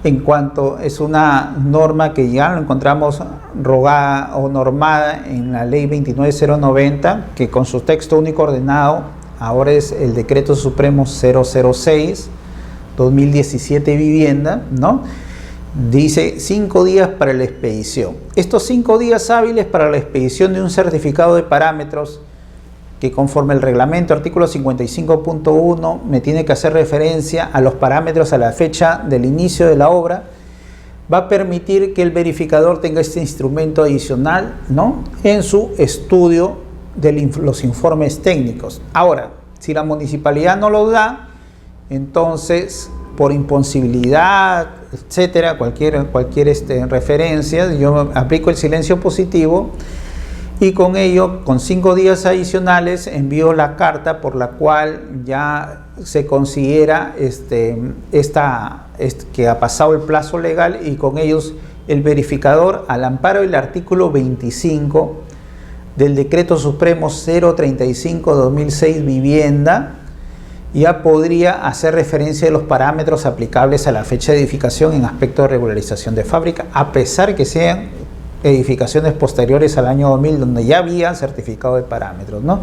en cuanto es una norma que ya lo encontramos rogada o normada en la ley 29090, que con su texto único ordenado, ahora es el decreto supremo 006, 2017 vivienda, ¿no? Dice 5 días para la expedición. Estos 5 días hábiles para la expedición de un certificado de parámetros que conforme el reglamento artículo 55.1 me tiene que hacer referencia a los parámetros a la fecha del inicio de la obra, va a permitir que el verificador tenga este instrumento adicional, ¿no? En su estudio de los informes técnicos. Ahora, si la municipalidad no lo da, entonces por imposibilidad, etcétera, cualquier referencia, yo aplico el silencio positivo y con ello, con 5 días adicionales, envío la carta por la cual ya se considera que ha pasado el plazo legal, y con ellos el verificador, al amparo del artículo 25 del decreto supremo 035/2006 vivienda, ya podría hacer referencia de los parámetros aplicables a la fecha de edificación en aspecto de regularización de fábrica, a pesar que sean edificaciones posteriores al año 2000, donde ya había certificado de parámetros, ¿no?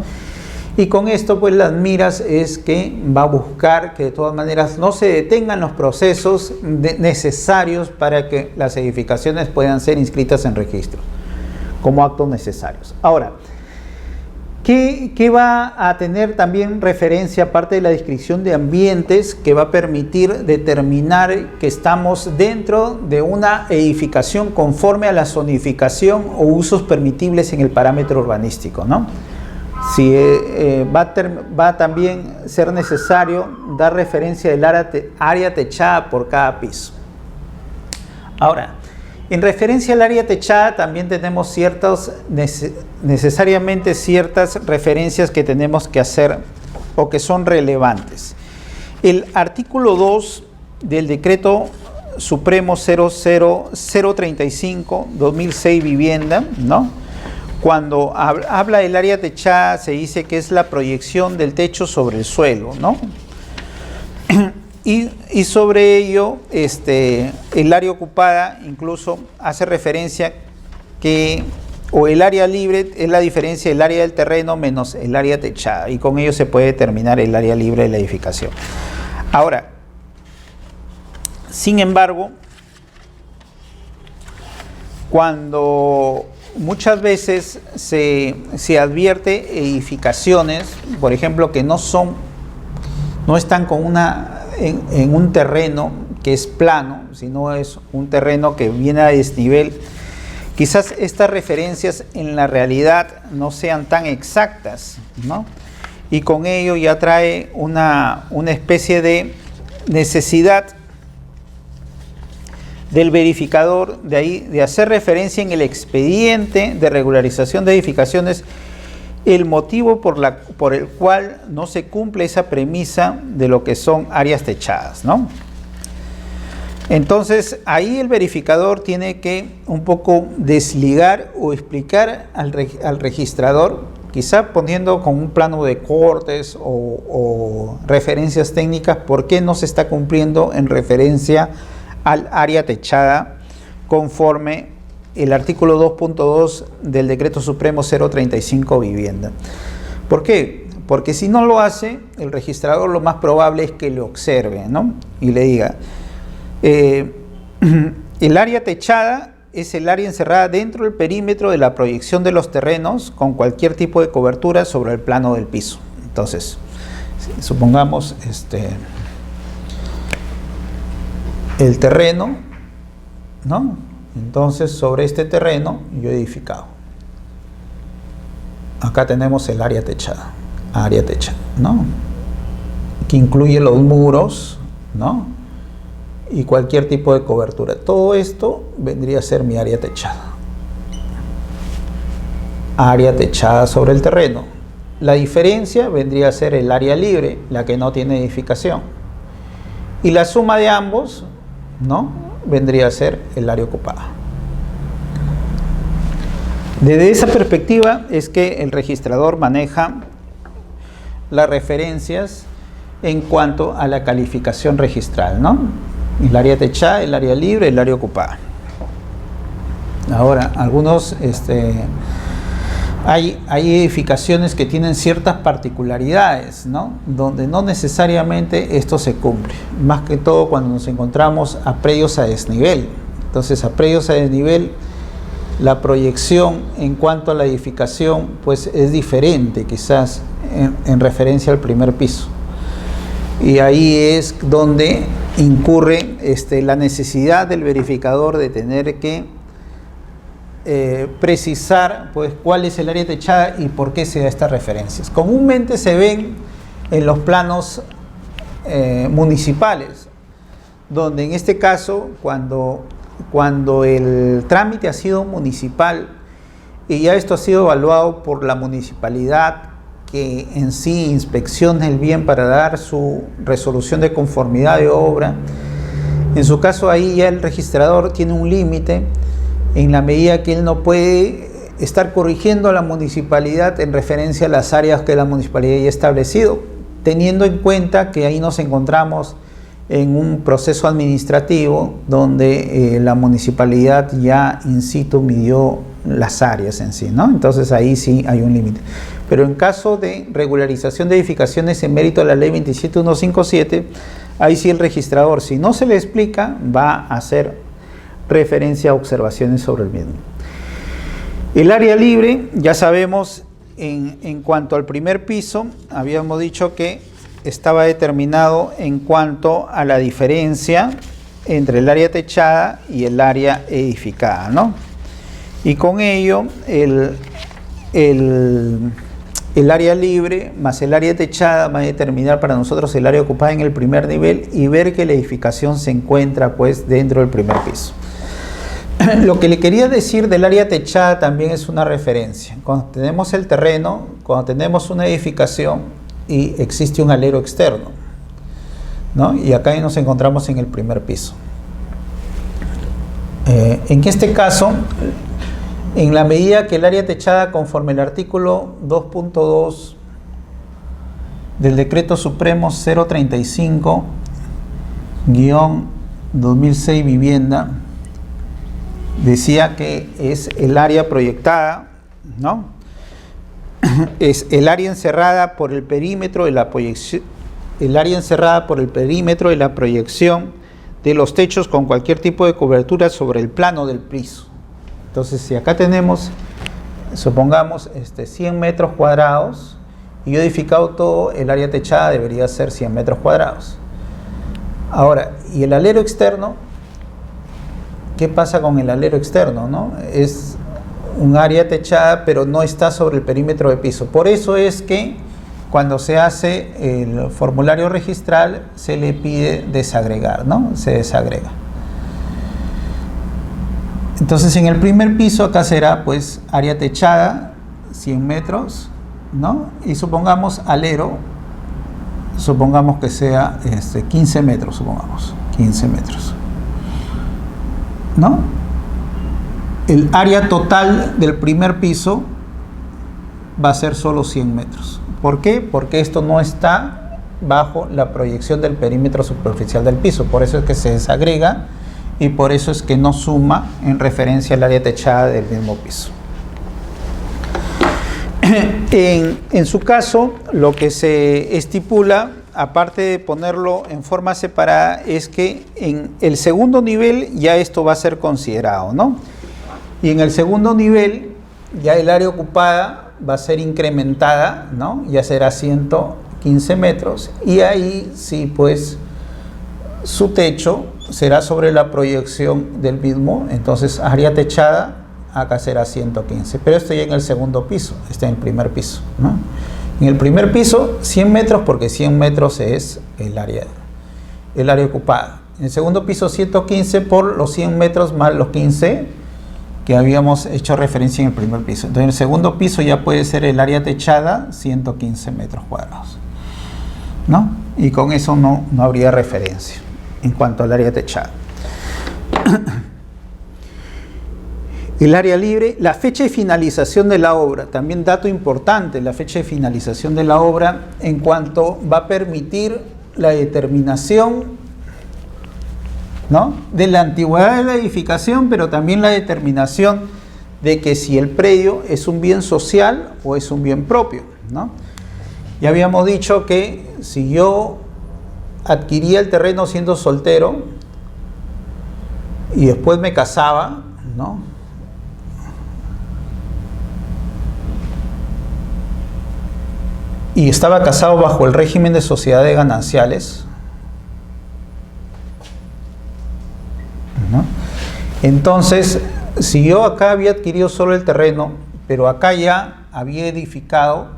Y con esto, pues las miras es que va a buscar que de todas maneras no se detengan los procesos necesarios para que las edificaciones puedan ser inscritas en registro como actos necesarios. Ahora, ¿qué va a tener también referencia, aparte de la descripción de ambientes, que va a permitir determinar que estamos dentro de una edificación conforme a la zonificación o usos permitibles en el parámetro urbanístico, ¿no? Si va a también ser necesario dar referencia del área techada por cada piso. Ahora, en referencia al área techada también tenemos necesariamente ciertas referencias que tenemos que hacer o que son relevantes. El artículo 2 del decreto supremo 035/2006 vivienda, ¿no? Cuando habla del área techada se dice que es la proyección del techo sobre el suelo, ¿no? Y sobre ello, el área ocupada incluso hace referencia o el área libre es la diferencia del área del terreno menos el área techada, y con ello se puede determinar el área libre de la edificación. Ahora, sin embargo, cuando muchas veces se advierte edificaciones, por ejemplo, que no están en un terreno que es plano, sino es un terreno que viene a desnivel, quizás estas referencias en la realidad no sean tan exactas, ¿no? Y con ello ya trae una especie de necesidad del verificador de hacer referencia en el expediente de regularización de edificaciones el motivo por el cual no se cumple esa premisa de lo que son áreas techadas, ¿no? Entonces, ahí el verificador tiene que un poco desligar o explicar al registrador, quizá poniendo con un plano de cortes o referencias técnicas, por qué no se está cumpliendo en referencia al área techada conforme el artículo 2.2 del decreto supremo 035 vivienda. ¿Por qué? Porque si no lo hace, el registrador lo más probable es que lo observe, ¿no? Y le diga, el área techada es el área encerrada dentro del perímetro de la proyección de los terrenos con cualquier tipo de cobertura sobre el plano del piso. Entonces, supongamos el terreno, ¿no? Entonces, sobre este terreno yo he edificado. acá tenemos el área techada, ¿no? Que incluye los muros, ¿no? Y cualquier tipo de cobertura. Todo esto vendría a ser mi área techada. Área techada sobre el terreno. La diferencia vendría a ser el área libre, la que no tiene edificación. Y la suma de ambos, ¿no? Vendría a ser el área ocupada. Desde esa perspectiva es que el registrador maneja las referencias en cuanto a la calificación registral, ¿no? El área techada, el área libre, el área ocupada. Ahora, algunos, hay edificaciones que tienen ciertas particularidades, ¿no? Donde no necesariamente esto se cumple. Más que todo cuando nos encontramos a predios a desnivel. Entonces, a predios a desnivel, la proyección en cuanto a la edificación, pues es diferente, quizás, en referencia al primer piso. Y ahí es donde incurre la necesidad del verificador de tener que precisar pues cuál es el área techada y por qué se da estas referencias. Comúnmente se ven en los planos municipales, donde en este caso cuando el trámite ha sido municipal y ya esto ha sido evaluado por la municipalidad, que en sí inspecciona el bien para dar su resolución de conformidad de obra, en su caso ahí ya el registrador tiene un límite en la medida que él no puede estar corrigiendo a la municipalidad en referencia a las áreas que la municipalidad ya ha establecido, teniendo en cuenta que ahí nos encontramos en un proceso administrativo donde la municipalidad ya in situ midió las áreas en sí, ¿no? Entonces ahí sí hay un límite. Pero en caso de regularización de edificaciones en mérito a la ley 27157, ahí sí el registrador, si no se le explica, va a hacer referencia a observaciones sobre el mismo. El área libre, ya sabemos, en cuanto al primer piso, habíamos dicho que estaba determinado en cuanto a la diferencia entre el área techada y el área edificada, ¿no? Y con ello, el área libre más el área techada va a determinar para nosotros el área ocupada en el primer nivel y ver que la edificación se encuentra pues dentro del primer piso. Lo que le quería decir del área techada también es una referencia. Cuando tenemos el terreno, cuando tenemos una edificación y existe un alero externo, ¿no? Y acá nos encontramos en el primer piso. En este caso, en la medida que el área techada, conforme el artículo 2.2 del Decreto Supremo 035-2006 Vivienda, decía que es el área proyectada, ¿no? Es el área encerrada por el perímetro de la proyección, de los techos con cualquier tipo de cobertura sobre el plano del piso. Entonces, si acá tenemos, supongamos, 100 metros cuadrados y yo he edificado todo, el área techada debería ser 100 metros cuadrados. Ahora, ¿y el alero externo? ¿Qué pasa con el alero externo, no? Es un área techada, pero no está sobre el perímetro de piso. Por eso es que cuando se hace el formulario registral se le pide desagregar, ¿no? Se desagrega. Entonces, en el primer piso acá será pues área techada 100 metros, ¿no? Y supongamos alero, supongamos que sea 15 metros, supongamos 15 metros, ¿no? El área total del primer piso va a ser solo 100 metros. ¿Por qué? Porque esto no está bajo la proyección del perímetro superficial del piso. Por eso es que se desagrega y por eso es que no suma en referencia al área techada del mismo piso. En su caso, lo que se estipula, aparte de ponerlo en forma separada, es que en el segundo nivel ya esto va a ser considerado, ¿no? Y en el segundo nivel ya el área ocupada va a ser incrementada, ¿no? Ya será 115 metros y ahí sí pues su techo será sobre la proyección del mismo. Entonces área techada acá será 115, pero estoy en el segundo piso, está en el primer piso, ¿no? En el primer piso 100 metros porque 100 metros es el área ocupada. En el segundo piso 115 por los 100 metros más los 15 que habíamos hecho referencia en el primer piso. Entonces en el segundo piso ya puede ser el área techada 115 metros cuadrados, ¿no? Y con eso no habría referencia en cuanto al área techada. El área libre, la fecha de finalización de la obra, también dato importante, la fecha de finalización de la obra en cuanto va a permitir la determinación, ¿no?, de la antigüedad de la edificación, pero también la determinación de que si el predio es un bien social o es un bien propio, ¿no? Ya habíamos dicho que si yo adquiría el terreno siendo soltero y después me casaba, ¿no?, y estaba casado bajo el régimen de sociedades gananciales, ¿no?, entonces, si yo acá había adquirido solo el terreno, pero acá ya había edificado,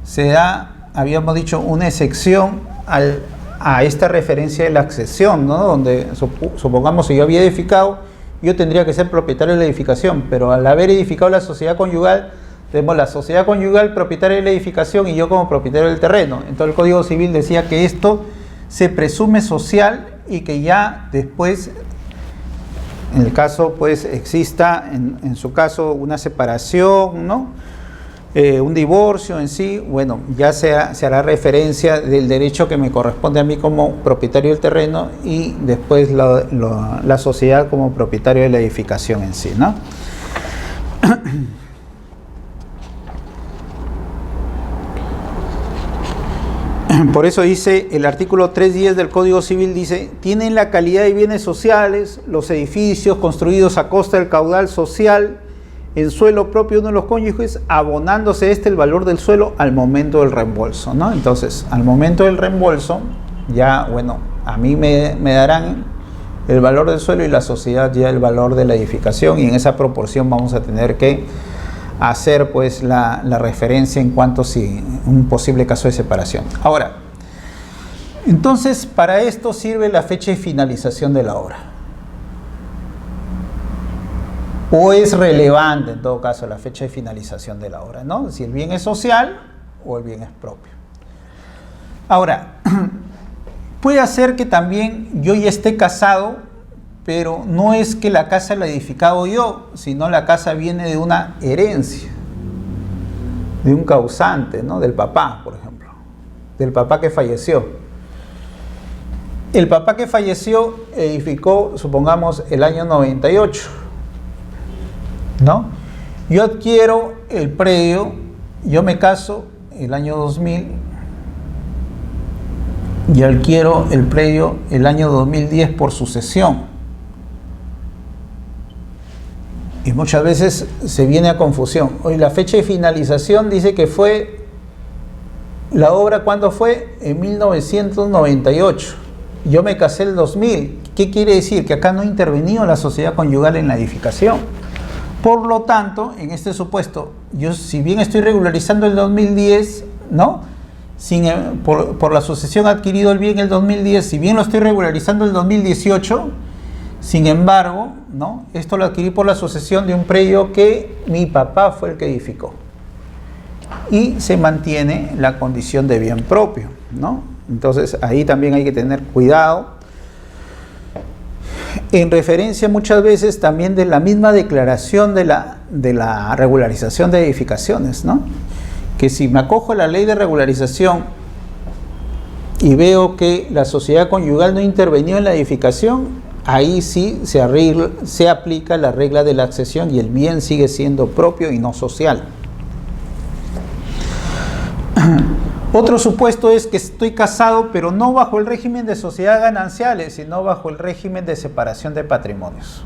se da, habíamos dicho, una excepción a esta referencia de la accesión, ¿no?, donde supongamos si yo había edificado, yo tendría que ser propietario de la edificación, pero al haber edificado la sociedad conyugal, tenemos la sociedad conyugal propietaria de la edificación y yo como propietario del terreno. Entonces el Código Civil decía que esto se presume social y que ya después, en el caso pues exista en su caso una separación, ¿no?, un divorcio en sí, bueno, ya se hará referencia del derecho que me corresponde a mí como propietario del terreno y después la sociedad como propietario de la edificación en sí, ¿no? Por eso dice el artículo 310 del Código Civil, dice, tienen la calidad de bienes sociales los edificios construidos a costa del caudal social en suelo propio de uno de los cónyuges, abonándose el valor del suelo al momento del reembolso, ¿no? Entonces, al momento del reembolso, ya, bueno, a mí me darán el valor del suelo y la sociedad ya el valor de la edificación, y en esa proporción vamos a tener que hacer pues la referencia en cuanto si un posible caso de separación. Ahora, entonces para esto sirve la fecha de finalización de la obra, o es relevante en todo caso la fecha de finalización de la obra, ¿no?, si el bien es social o el bien es propio. Ahora, puede ser que también yo ya esté casado, pero no es que la casa la he edificado yo, sino la casa viene de una herencia, de un causante, ¿no?, del papá, por ejemplo, del papá que falleció. El papá que falleció edificó, supongamos, el año 98, ¿no? Yo adquiero el predio, yo me caso el año 2000 y adquiero el predio el año 2010 por sucesión. Y muchas veces se viene a confusión. Hoy la fecha de finalización dice que fue, la obra ¿cuándo fue? En 1998. Yo me casé el 2000. ¿Qué quiere decir? Que acá no ha intervenido la sociedad conyugal en la edificación. Por lo tanto, en este supuesto, yo si bien estoy regularizando el 2010, ¿no?, por la sucesión adquirido el bien el 2010, si bien lo estoy regularizando el 2018, sin embargo, ¿no?, esto lo adquirí por la sucesión de un predio que mi papá fue el que edificó. Y se mantiene la condición de bien propio, ¿no? Entonces, ahí también hay que tener cuidado. En referencia muchas veces también de la misma declaración de la regularización de edificaciones, ¿no?, que si me acojo a la ley de regularización y veo que la sociedad conyugal no intervenió en la edificación, ahí sí se aplica la regla de la accesión y el bien sigue siendo propio y no social. Otro supuesto es que estoy casado, pero no bajo el régimen de sociedades gananciales, sino bajo el régimen de separación de patrimonios.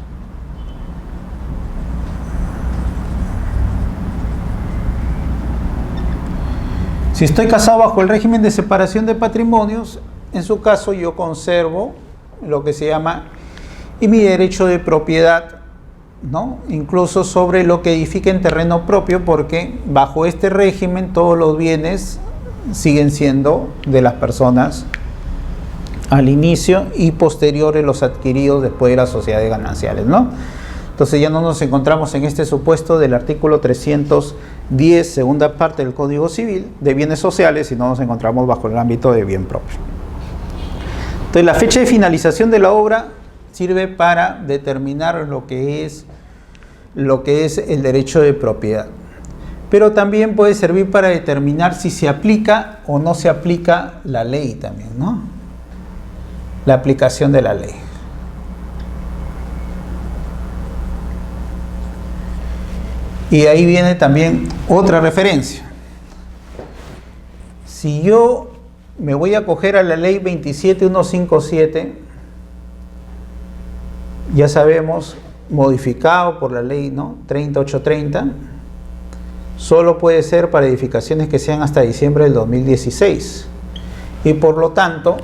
Si estoy casado bajo el régimen de separación de patrimonios, en su caso yo conservo lo que se llama mi derecho de propiedad ¿no? Incluso sobre lo que edifica en terreno propio, porque bajo este régimen todos los bienes siguen siendo de las personas al inicio y posteriores los adquiridos después de las sociedades gananciales, ¿no? Entonces ya no nos encontramos en este supuesto del artículo 310, segunda parte del Código Civil, de bienes sociales, sino nos encontramos bajo el ámbito de bien propio. Entonces la fecha de finalización de la obra sirve para determinar lo que es el derecho de propiedad. Pero también puede servir para determinar si se aplica o no se aplica la ley también, ¿no? La aplicación de la ley. Y ahí viene también otra referencia. Si yo me voy a acoger a la ley 27157, ya sabemos, modificado por la ley, ¿no?, 30830, solo puede ser para edificaciones que sean hasta diciembre del 2016. Y por lo tanto,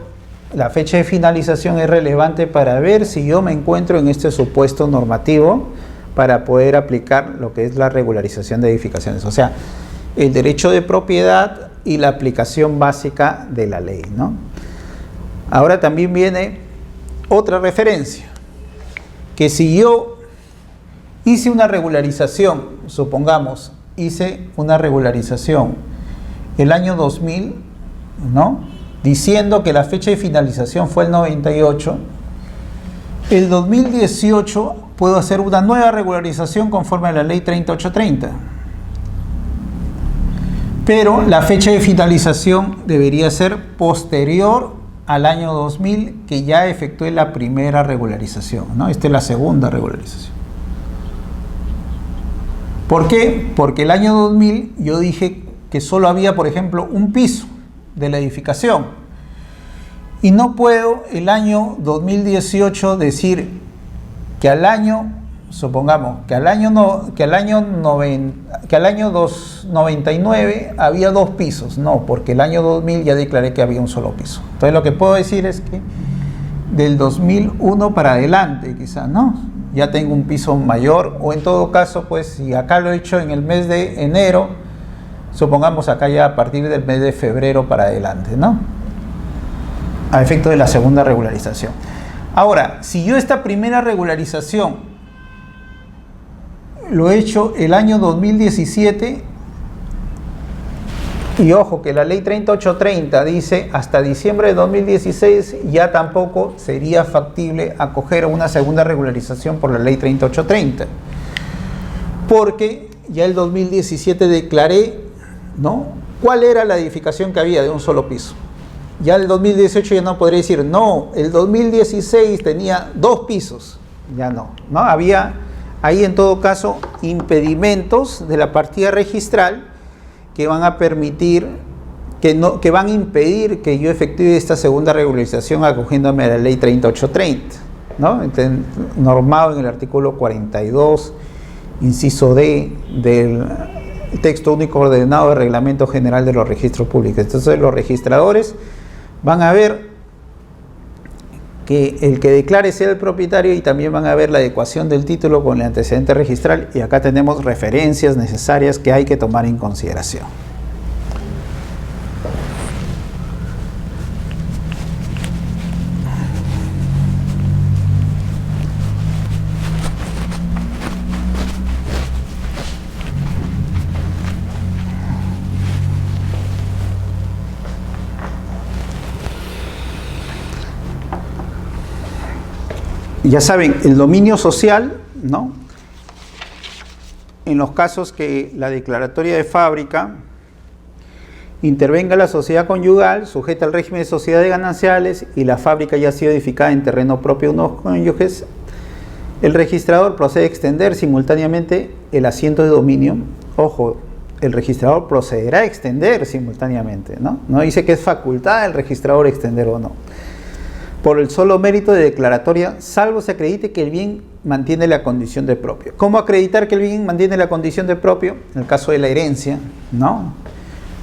la fecha de finalización es relevante para ver si yo me encuentro en este supuesto normativo para poder aplicar lo que es la regularización de edificaciones. O sea, el derecho de propiedad y la aplicación básica de la ley, ¿no? Ahora también viene otra referencia, que si yo hice una regularización, supongamos, hice una regularización el año 2000, ¿no?, diciendo que la fecha de finalización fue el 98, el 2018 puedo hacer una nueva regularización conforme a la ley 30830. Pero la fecha de finalización debería ser posterior al año 2000, que ya efectué la primera regularización, ¿no? Esta es la segunda regularización. ¿Por qué? Porque el año 2000 yo dije que solo había, por ejemplo, un piso de la edificación. Y no puedo el año 2018 decir que al año, supongamos, que al año 99 había dos pisos. No, porque el año 2000 ya declaré que había un solo piso. Entonces lo que puedo decir es que del 2001 para adelante, quizás, ¿no?, ya tengo un piso mayor, o en todo caso, pues si acá lo he hecho en el mes de enero, supongamos acá ya a partir del mes de febrero para adelante, ¿no?, a efecto de la segunda regularización. Ahora, si yo esta primera regularización lo he hecho el año 2017, y ojo que la ley 30830 dice hasta diciembre de 2016, ya tampoco sería factible acoger a una segunda regularización por la ley 30830, porque ya el 2017 declaré, ¿no?, cuál era la edificación que había de un solo piso. Ya el 2018 ya no podría decir, no, el 2016 tenía dos pisos, ya no, ¿no? Había ahí en todo caso impedimentos de la partida registral que van a permitir, que van a impedir que yo efectúe esta segunda regularización acogiéndome a la ley 30830, ¿no? Normado en el artículo 42, inciso D del texto único ordenado del Reglamento General de los Registros Públicos. Entonces los registradores van a ver que el que declare sea el propietario, y también van a ver la adecuación del título con el antecedente registral, y acá tenemos referencias necesarias que hay que tomar en consideración. Ya saben, el dominio social, ¿no?, en los casos que la declaratoria de fábrica intervenga la sociedad conyugal sujeta al régimen de sociedades gananciales y la fábrica ya ha sido edificada en terreno propio de unos cónyuges, el registrador procede a extender simultáneamente el asiento de dominio. Ojo, el registrador procederá a extender simultáneamente, ¿no? No dice que es facultad del registrador extender o no, por el solo mérito de declaratoria, salvo se acredite que el bien mantiene la condición de propio. ¿Cómo acreditar que el bien mantiene la condición de propio? En el caso de la herencia, ¿no?,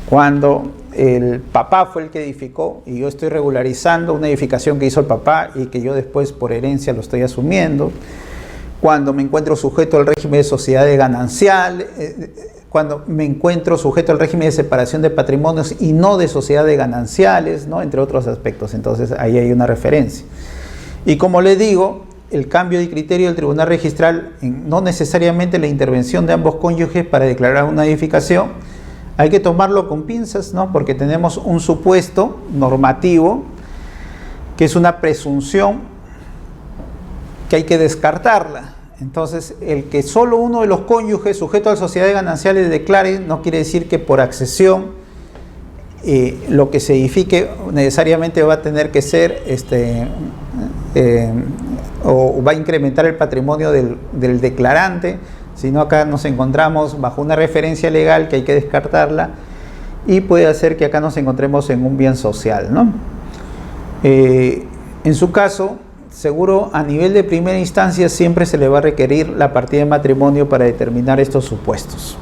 cuando el papá fue el que edificó y yo estoy regularizando una edificación que hizo el papá y que yo después por herencia lo estoy asumiendo. cuando me encuentro sujeto al régimen de sociedades gananciales, cuando me encuentro sujeto al régimen de separación de patrimonios y no de sociedades gananciales, ¿no? Entre otros aspectos. Entonces ahí hay una referencia. Y como les digo, el cambio de criterio del tribunal registral, no necesariamente la intervención de ambos cónyuges para declarar una edificación, hay que tomarlo con pinzas, ¿no? Porque tenemos un supuesto normativo que es una presunción que hay que descartarla. Entonces, el que solo uno de los cónyuges sujeto a sociedades gananciales declare no quiere decir que por accesión lo que se edifique necesariamente va a tener que ser o va a incrementar el patrimonio del declarante, sino acá nos encontramos bajo una referencia legal que hay que descartarla y puede hacer que acá nos encontremos en un bien social, ¿no? En su caso, seguro a nivel de primera instancia siempre se le va a requerir la partida de matrimonio para determinar estos supuestos.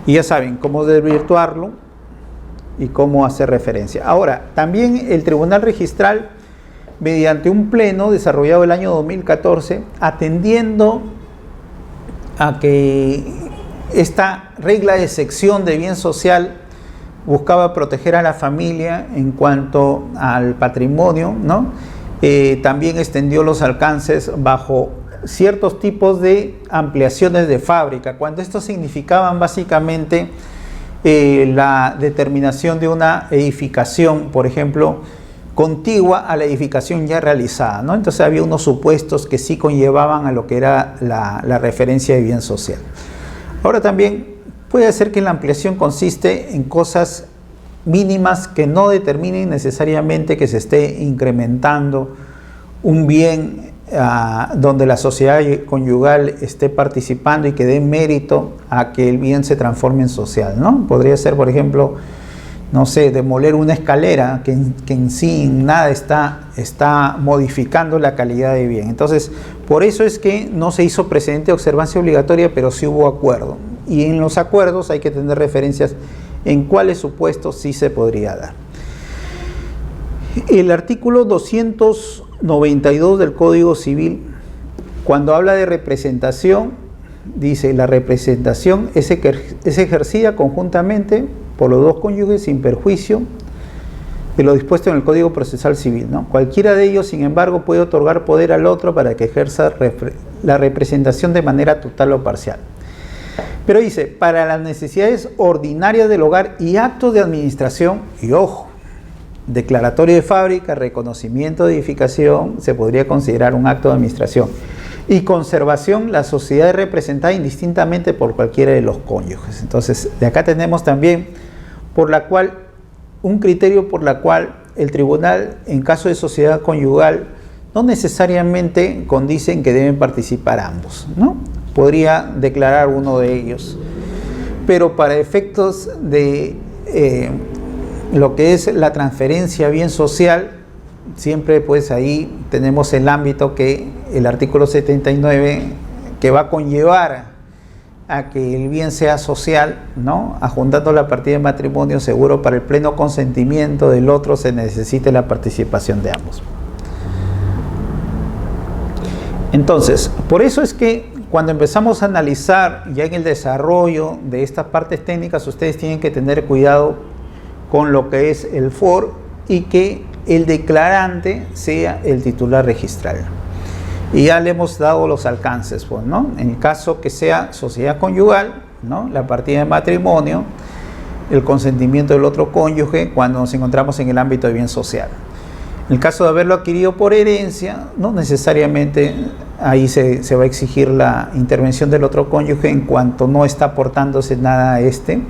Y ya saben cómo desvirtuarlo y cómo hacer referencia. Ahora, también el Tribunal Registral, mediante un pleno desarrollado el año 2014, atendiendo a que esta regla de sección de bien social buscaba proteger a la familia en cuanto al patrimonio, ¿no? También extendió los alcances bajo ciertos tipos de ampliaciones de fábrica, cuando estos significaban básicamente la determinación de una edificación, por ejemplo, contigua a la edificación ya realizada, ¿no? Entonces había unos supuestos que sí conllevaban a lo que era la referencia de bien social. Ahora también puede ser que la ampliación consiste en cosas mínimas que no determinen necesariamente que se esté incrementando un bien donde la sociedad conyugal esté participando y que dé mérito a que el bien se transforme en social, ¿no? Podría ser, por ejemplo, no sé, demoler una escalera que en sí en nada está modificando la calidad de bien. Entonces, por eso es que no se hizo precedente de observancia obligatoria, pero sí hubo acuerdo. Y en los acuerdos hay que tener referencias en cuáles supuestos sí se podría dar. El artículo 292 del Código Civil, cuando habla de representación, dice: la representación es ejercida conjuntamente por los dos cónyuges sin perjuicio de lo dispuesto en el Código Procesal Civil, ¿no? Cualquiera de ellos, sin embargo, puede otorgar poder al otro para que ejerza la representación de manera total o parcial. Pero dice, para las necesidades ordinarias del hogar y actos de administración, y ojo, declaratorio de fábrica, reconocimiento de edificación, se podría considerar un acto de administración. Y conservación, la sociedad es representada indistintamente por cualquiera de los cónyuges. Entonces, de acá tenemos también un criterio por la cual el tribunal, en caso de sociedad conyugal, no necesariamente condicen que deben participar ambos, ¿no? Podría declarar uno de ellos, pero para efectos de lo que es la transferencia bien social, siempre pues ahí tenemos el ámbito que el artículo 79 que va a conllevar a que el bien sea social, ¿no? Adjuntando la partida de matrimonio, seguro para el pleno consentimiento del otro se necesite la participación de ambos. Entonces, por eso es que cuando empezamos a analizar ya en el desarrollo de estas partes técnicas, ustedes tienen que tener cuidado con lo que es el for y que el declarante sea el titular registral. Y ya le hemos dado los alcances, pues, ¿no? En el caso que sea sociedad conyugal, ¿no? La partida de matrimonio, el consentimiento del otro cónyuge cuando nos encontramos en el ámbito de bien social. En el caso de haberlo adquirido por herencia, no necesariamente ahí se va a exigir la intervención del otro cónyuge en cuanto no está aportándose nada a este.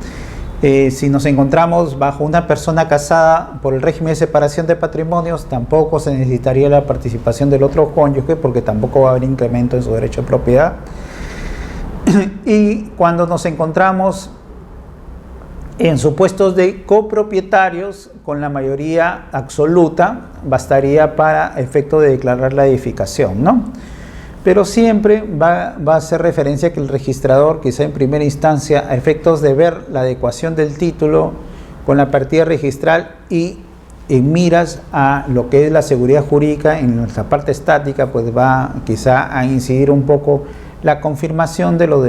Si nos encontramos bajo una persona casada por el régimen de separación de patrimonios, tampoco se necesitaría la participación del otro cónyuge porque tampoco va a haber incremento en su derecho de propiedad. Y cuando nos encontramos en supuestos de copropietarios con la mayoría absoluta, bastaría para efecto de declarar la edificación, ¿no? Pero siempre va a hacer referencia a que el registrador, quizá en primera instancia, a efectos de ver la adecuación del título con la partida registral y en miras a lo que es la seguridad jurídica. En nuestra parte estática, pues va quizá a incidir un poco la confirmación de los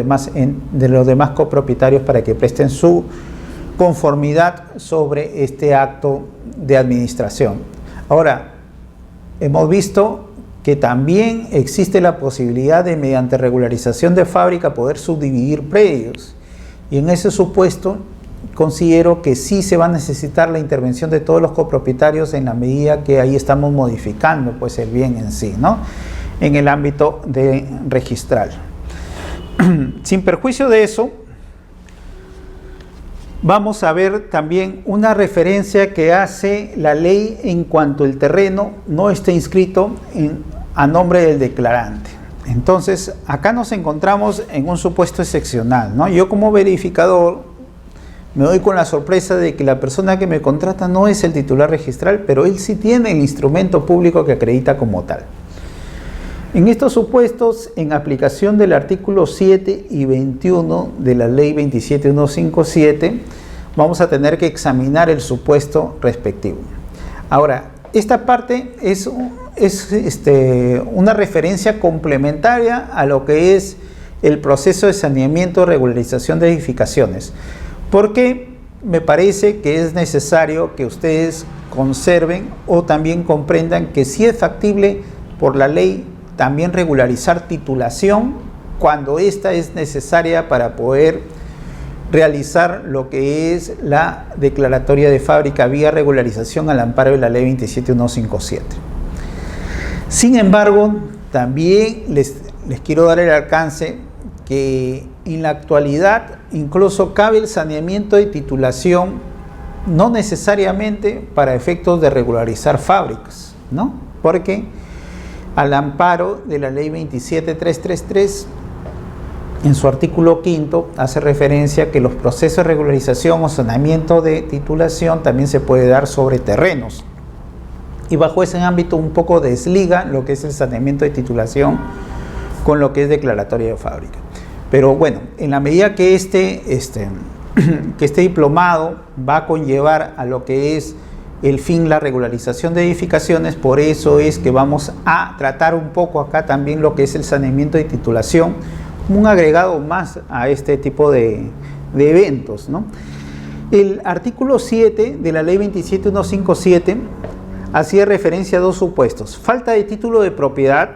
demás copropietarios para que presten su conformidad sobre este acto de administración. Ahora, hemos visto que también existe la posibilidad de, mediante regularización de fábrica, poder subdividir predios, y en ese supuesto considero que sí se va a necesitar la intervención de todos los copropietarios en la medida que ahí estamos modificando pues el bien en sí, ¿no?, en el ámbito de registral. Sin perjuicio de eso, vamos a ver también una referencia que hace la ley en cuanto el terreno no esté inscrito a nombre del declarante. Entonces, acá nos encontramos en un supuesto excepcional, ¿no? Yo como verificador me doy con la sorpresa de que la persona que me contrata no es el titular registral, pero él sí tiene el instrumento público que acredita como tal. En estos supuestos, en aplicación del artículo 7 y 21 de la ley 27157, vamos a tener que examinar el supuesto respectivo. Ahora, esta parte es una referencia complementaria a lo que es el proceso de saneamiento y regularización de edificaciones, porque me parece que es necesario que ustedes conserven o también comprendan que sí es factible por la ley también regularizar titulación cuando ésta es necesaria para poder realizar lo que es la declaratoria de fábrica vía regularización al amparo de la ley 27157. Sin embargo, también les quiero dar el alcance que en la actualidad incluso cabe el saneamiento de titulación, no necesariamente para efectos de regularizar fábricas, ¿no? Porque al amparo de la ley 27333, en su artículo 5, hace referencia a que los procesos de regularización o saneamiento de titulación también se puede dar sobre terrenos. Y bajo ese ámbito un poco desliga lo que es el saneamiento de titulación con lo que es declaratoria de fábrica. Pero bueno, en la medida que este diplomado va a conllevar a lo que es el fin, la regularización de edificaciones, por eso es que vamos a tratar un poco acá también lo que es el saneamiento de titulación, como un agregado más a este tipo de eventos, ¿no? El artículo 7 de la ley 27157 hacía referencia a dos supuestos: falta de título de propiedad,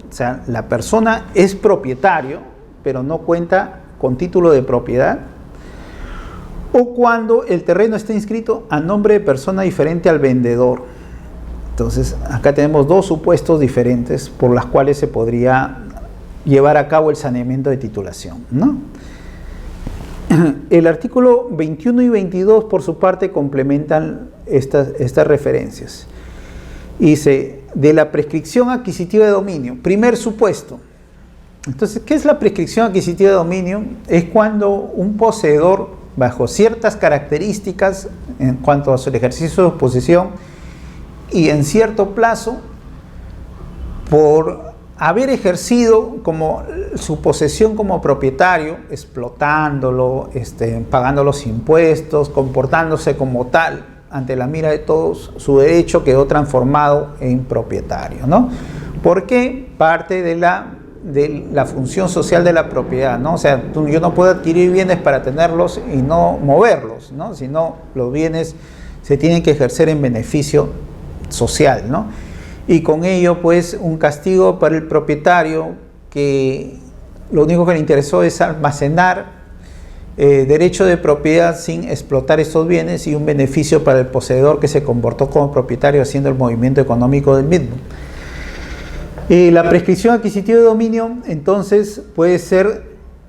o sea, la persona es propietario, pero no cuenta con título de propiedad, o cuando el terreno está inscrito a nombre de persona diferente al vendedor. Entonces, acá tenemos dos supuestos diferentes por las cuales se podría llevar a cabo el saneamiento de titulación, ¿no? El artículo 21 y 22, por su parte, complementan estas referencias. Dice, de la prescripción adquisitiva de dominio, primer supuesto. Entonces, ¿qué es la prescripción adquisitiva de dominio? Es cuando un poseedor, bajo ciertas características en cuanto a su ejercicio de posesión y en cierto plazo, por haber ejercido como su posesión como propietario, explotándolo, pagando los impuestos, comportándose como tal ante la mira de todos, su derecho quedó transformado en propietario, ¿no? Porque parte de la función social de la propiedad, ¿no? O sea, yo no puedo adquirir bienes para tenerlos y no moverlos, ¿no? Sino los bienes se tienen que ejercer en beneficio social, ¿no? Y con ello, pues, un castigo para el propietario que lo único que le interesó es almacenar derecho de propiedad sin explotar estos bienes, y un beneficio para el poseedor que se comportó como propietario haciendo el movimiento económico del mismo. La prescripción adquisitiva de dominio, entonces, puede ser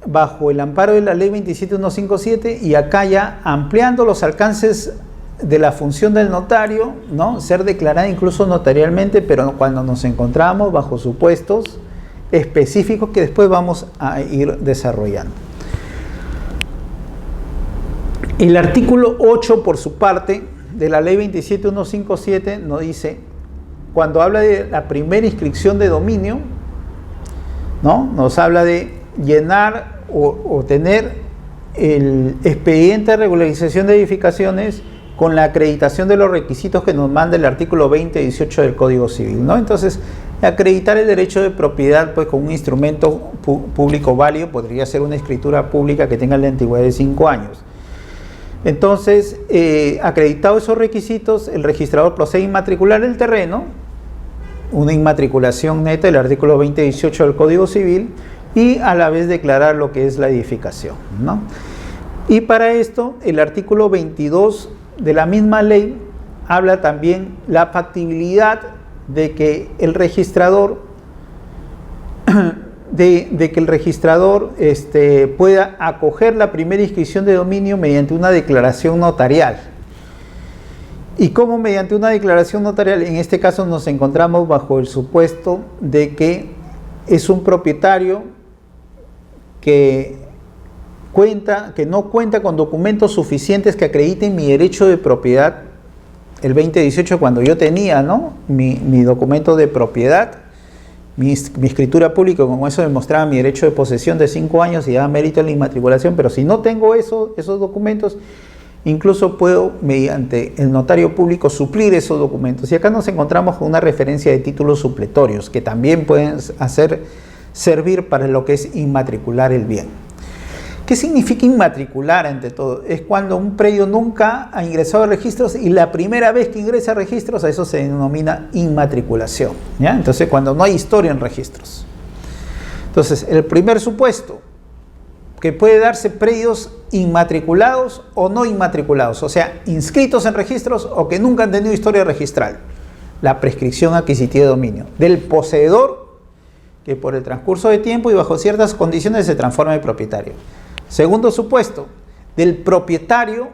bajo el amparo de la ley 27157, y acá ya ampliando los alcances de la función del notario, ¿no? Ser declarada incluso notarialmente, pero cuando nos encontramos bajo supuestos específicos que después vamos a ir desarrollando. El artículo 8, por su parte, de la ley 27157 nos dice, cuando habla de la primera inscripción de dominio, ¿no? Nos habla de llenar o tener el expediente de regularización de edificaciones con la acreditación de los requisitos que nos manda el artículo 20-18 del Código Civil, ¿no? Entonces, acreditar el derecho de propiedad pues, con un instrumento público válido podría ser una escritura pública que tenga la antigüedad de 5 años. Entonces, acreditados esos requisitos, el registrador procede a inmatricular el terreno, una inmatriculación neta del artículo 20-18 del Código Civil, y a la vez declarar lo que es la edificación, ¿no? Y para esto, el artículo 22 de la misma ley habla también la factibilidad de que el registrador pueda acoger la primera inscripción de dominio mediante una declaración notarial. ¿Y cómo mediante una declaración notarial? En este caso nos encontramos bajo el supuesto de que es un propietario que no cuenta con documentos suficientes que acrediten mi derecho de propiedad. El 2018, cuando yo tenía, ¿no?, mi documento de propiedad, mi escritura pública, con eso demostraba mi derecho de posesión de 5 años y daba mérito en la inmatriculación, pero si no tengo esos documentos, incluso puedo, mediante el notario público, suplir esos documentos. Y acá nos encontramos con una referencia de títulos supletorios, que también pueden servir para lo que es inmatricular el bien. ¿Qué significa inmatricular ante todo? Es cuando un predio nunca ha ingresado a registros y la primera vez que ingresa a registros, a eso se denomina inmatriculación, ¿ya? Entonces, cuando no hay historia en registros. Entonces, el primer supuesto, que puede darse predios inmatriculados o no inmatriculados, o sea, inscritos en registros o que nunca han tenido historia registral. La prescripción adquisitiva de dominio del poseedor, que por el transcurso de tiempo y bajo ciertas condiciones se transforma en propietario. Segundo supuesto, del propietario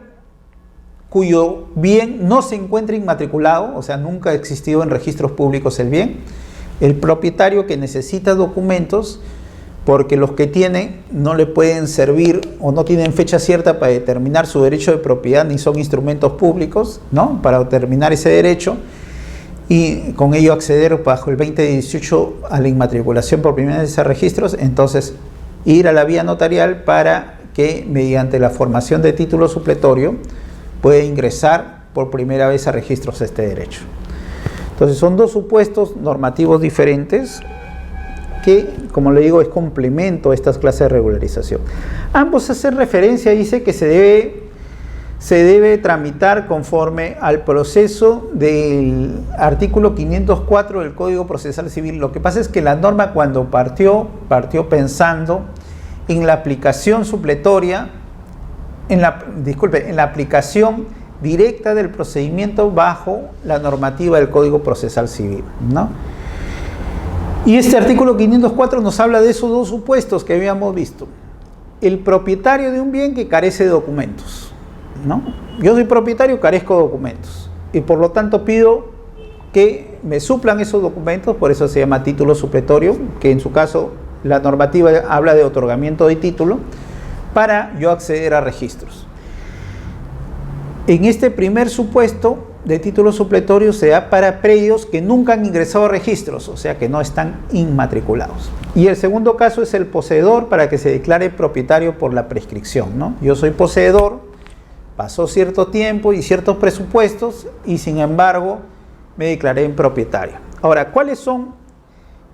cuyo bien no se encuentra inmatriculado, o sea, nunca ha existido en registros públicos el bien. El propietario que necesita documentos porque los que tiene no le pueden servir o no tienen fecha cierta para determinar su derecho de propiedad ni son instrumentos públicos, ¿no?, para determinar ese derecho, y con ello acceder bajo el 2018 a la inmatriculación por primera vez a registros. Entonces, ir a la vía notarial para que mediante la formación de título supletorio pueda ingresar por primera vez a registros este derecho. Entonces, son dos supuestos normativos diferentes que, como le digo, es complemento a estas clases de regularización. Ambos hacen referencia, dice que se debe tramitar conforme al proceso del artículo 504 del Código Procesal Civil. Lo que pasa es que la norma, cuando partió pensando en la aplicación supletoria, en la aplicación directa del procedimiento bajo la normativa del Código Procesal Civil, ¿no? Y este artículo 504 nos habla de esos dos supuestos que habíamos visto. El propietario de un bien que carece de documentos, ¿no? Yo soy propietario, carezco de documentos y por lo tanto pido que me suplan esos documentos, por eso se llama título supletorio, que en su caso la normativa habla de otorgamiento de título, para yo acceder a registros. En este primer supuesto de título supletorio se da para predios que nunca han ingresado a registros, o sea que no están inmatriculados. Y el segundo caso es el poseedor, para que se declare propietario por la prescripción, ¿no? Yo soy poseedor, pasó cierto tiempo y ciertos presupuestos y sin embargo me declaré en propietario. Ahora, ¿cuáles son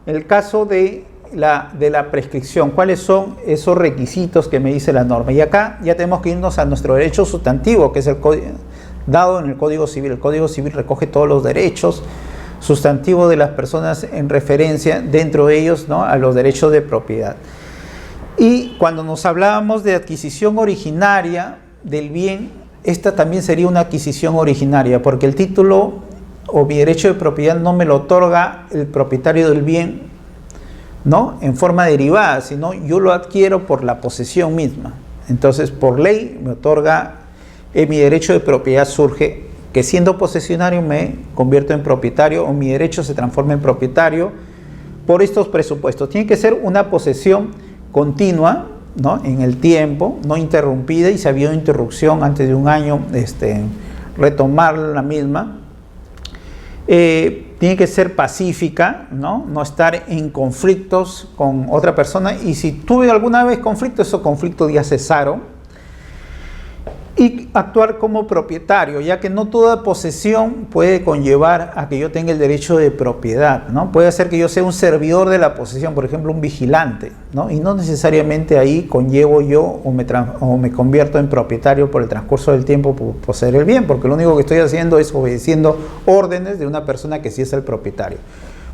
el caso de la prescripción? ¿Cuáles son esos requisitos que me dice la norma? Y acá ya tenemos que irnos a nuestro derecho sustantivo, que es el dado en el Código Civil. El Código Civil recoge todos los derechos sustantivos de las personas en referencia, dentro de ellos, ¿no?, a los derechos de propiedad. Y cuando nos hablábamos de adquisición originaria del bien, esta también sería una adquisición originaria, porque el título o mi derecho de propiedad no me lo otorga el propietario del bien, ¿no?, en forma derivada, sino yo lo adquiero por la posesión misma. Entonces, por ley me otorga, mi derecho de propiedad surge que siendo posesionario me convierto en propietario, o mi derecho se transforma en propietario por estos presupuestos. Tiene que ser una posesión continua, ¿no?, en el tiempo, no interrumpida, y si ha habido interrupción antes de un año, retomar la misma. Tiene que ser pacífica, no estar en conflictos con otra persona, y si tuve alguna vez conflicto, esos conflictos ya cesaron. Y actuar como propietario, ya que no toda posesión puede conllevar a que yo tenga el derecho de propiedad, ¿no? Puede ser que yo sea un servidor de la posesión, por ejemplo, un vigilante, ¿no? Y no necesariamente ahí conllevo yo o me convierto en propietario por el transcurso del tiempo por poseer el bien, porque lo único que estoy haciendo es obedeciendo órdenes de una persona que sí es el propietario.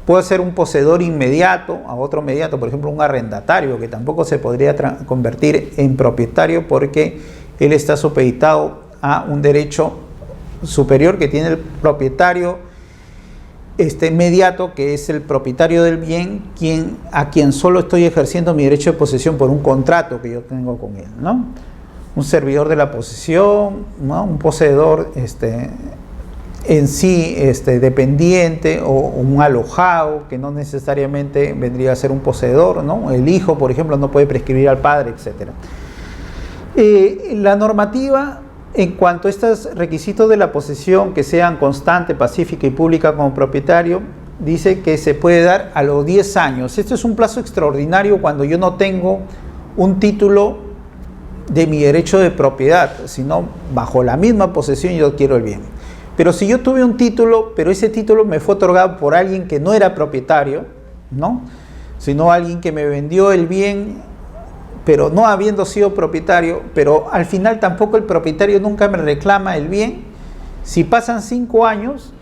Puedo ser un poseedor inmediato a otro mediato, por ejemplo, un arrendatario, que tampoco se podría convertir en propietario porque él está supeditado a un derecho superior que tiene el propietario inmediato, que es el propietario del bien, a quien solo estoy ejerciendo mi derecho de posesión por un contrato que yo tengo con él, ¿no? Un servidor de la posesión, ¿no? Un poseedor en sí dependiente, o un alojado que no necesariamente vendría a ser un poseedor, ¿no? El hijo, por ejemplo, no puede prescribir al padre, etc. La normativa en cuanto a estos requisitos de la posesión, que sean constante, pacífica y pública como propietario, dice que se puede dar a los 10 años. Esto es un plazo extraordinario cuando yo no tengo un título de mi derecho de propiedad, sino bajo la misma posesión yo adquiero el bien. Pero si yo tuve un título, pero ese título me fue otorgado por alguien que no era propietario, ¿no? Sino alguien que me vendió el bien, pero no habiendo sido propietario, pero al final tampoco el propietario nunca me reclama el bien. Si pasan 5 años,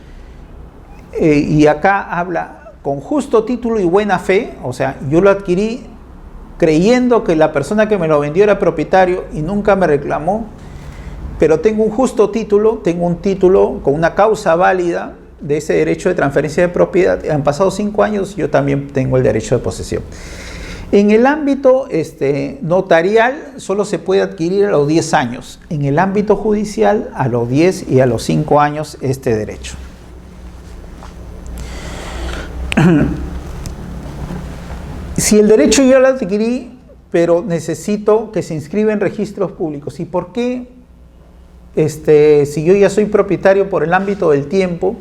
y acá habla con justo título y buena fe, o sea, yo lo adquirí creyendo que la persona que me lo vendió era propietario y nunca me reclamó, pero tengo un justo título, tengo un título con una causa válida de ese derecho de transferencia de propiedad, han pasado 5 años, yo también tengo el derecho de posesión. En el ámbito notarial solo se puede adquirir a los 10 años. En el ámbito judicial a los 10 y a los 5 años este derecho. Si el derecho yo lo adquirí, pero necesito que se inscriba en registros públicos. ¿Y por qué? Si yo ya soy propietario por el ámbito del tiempo,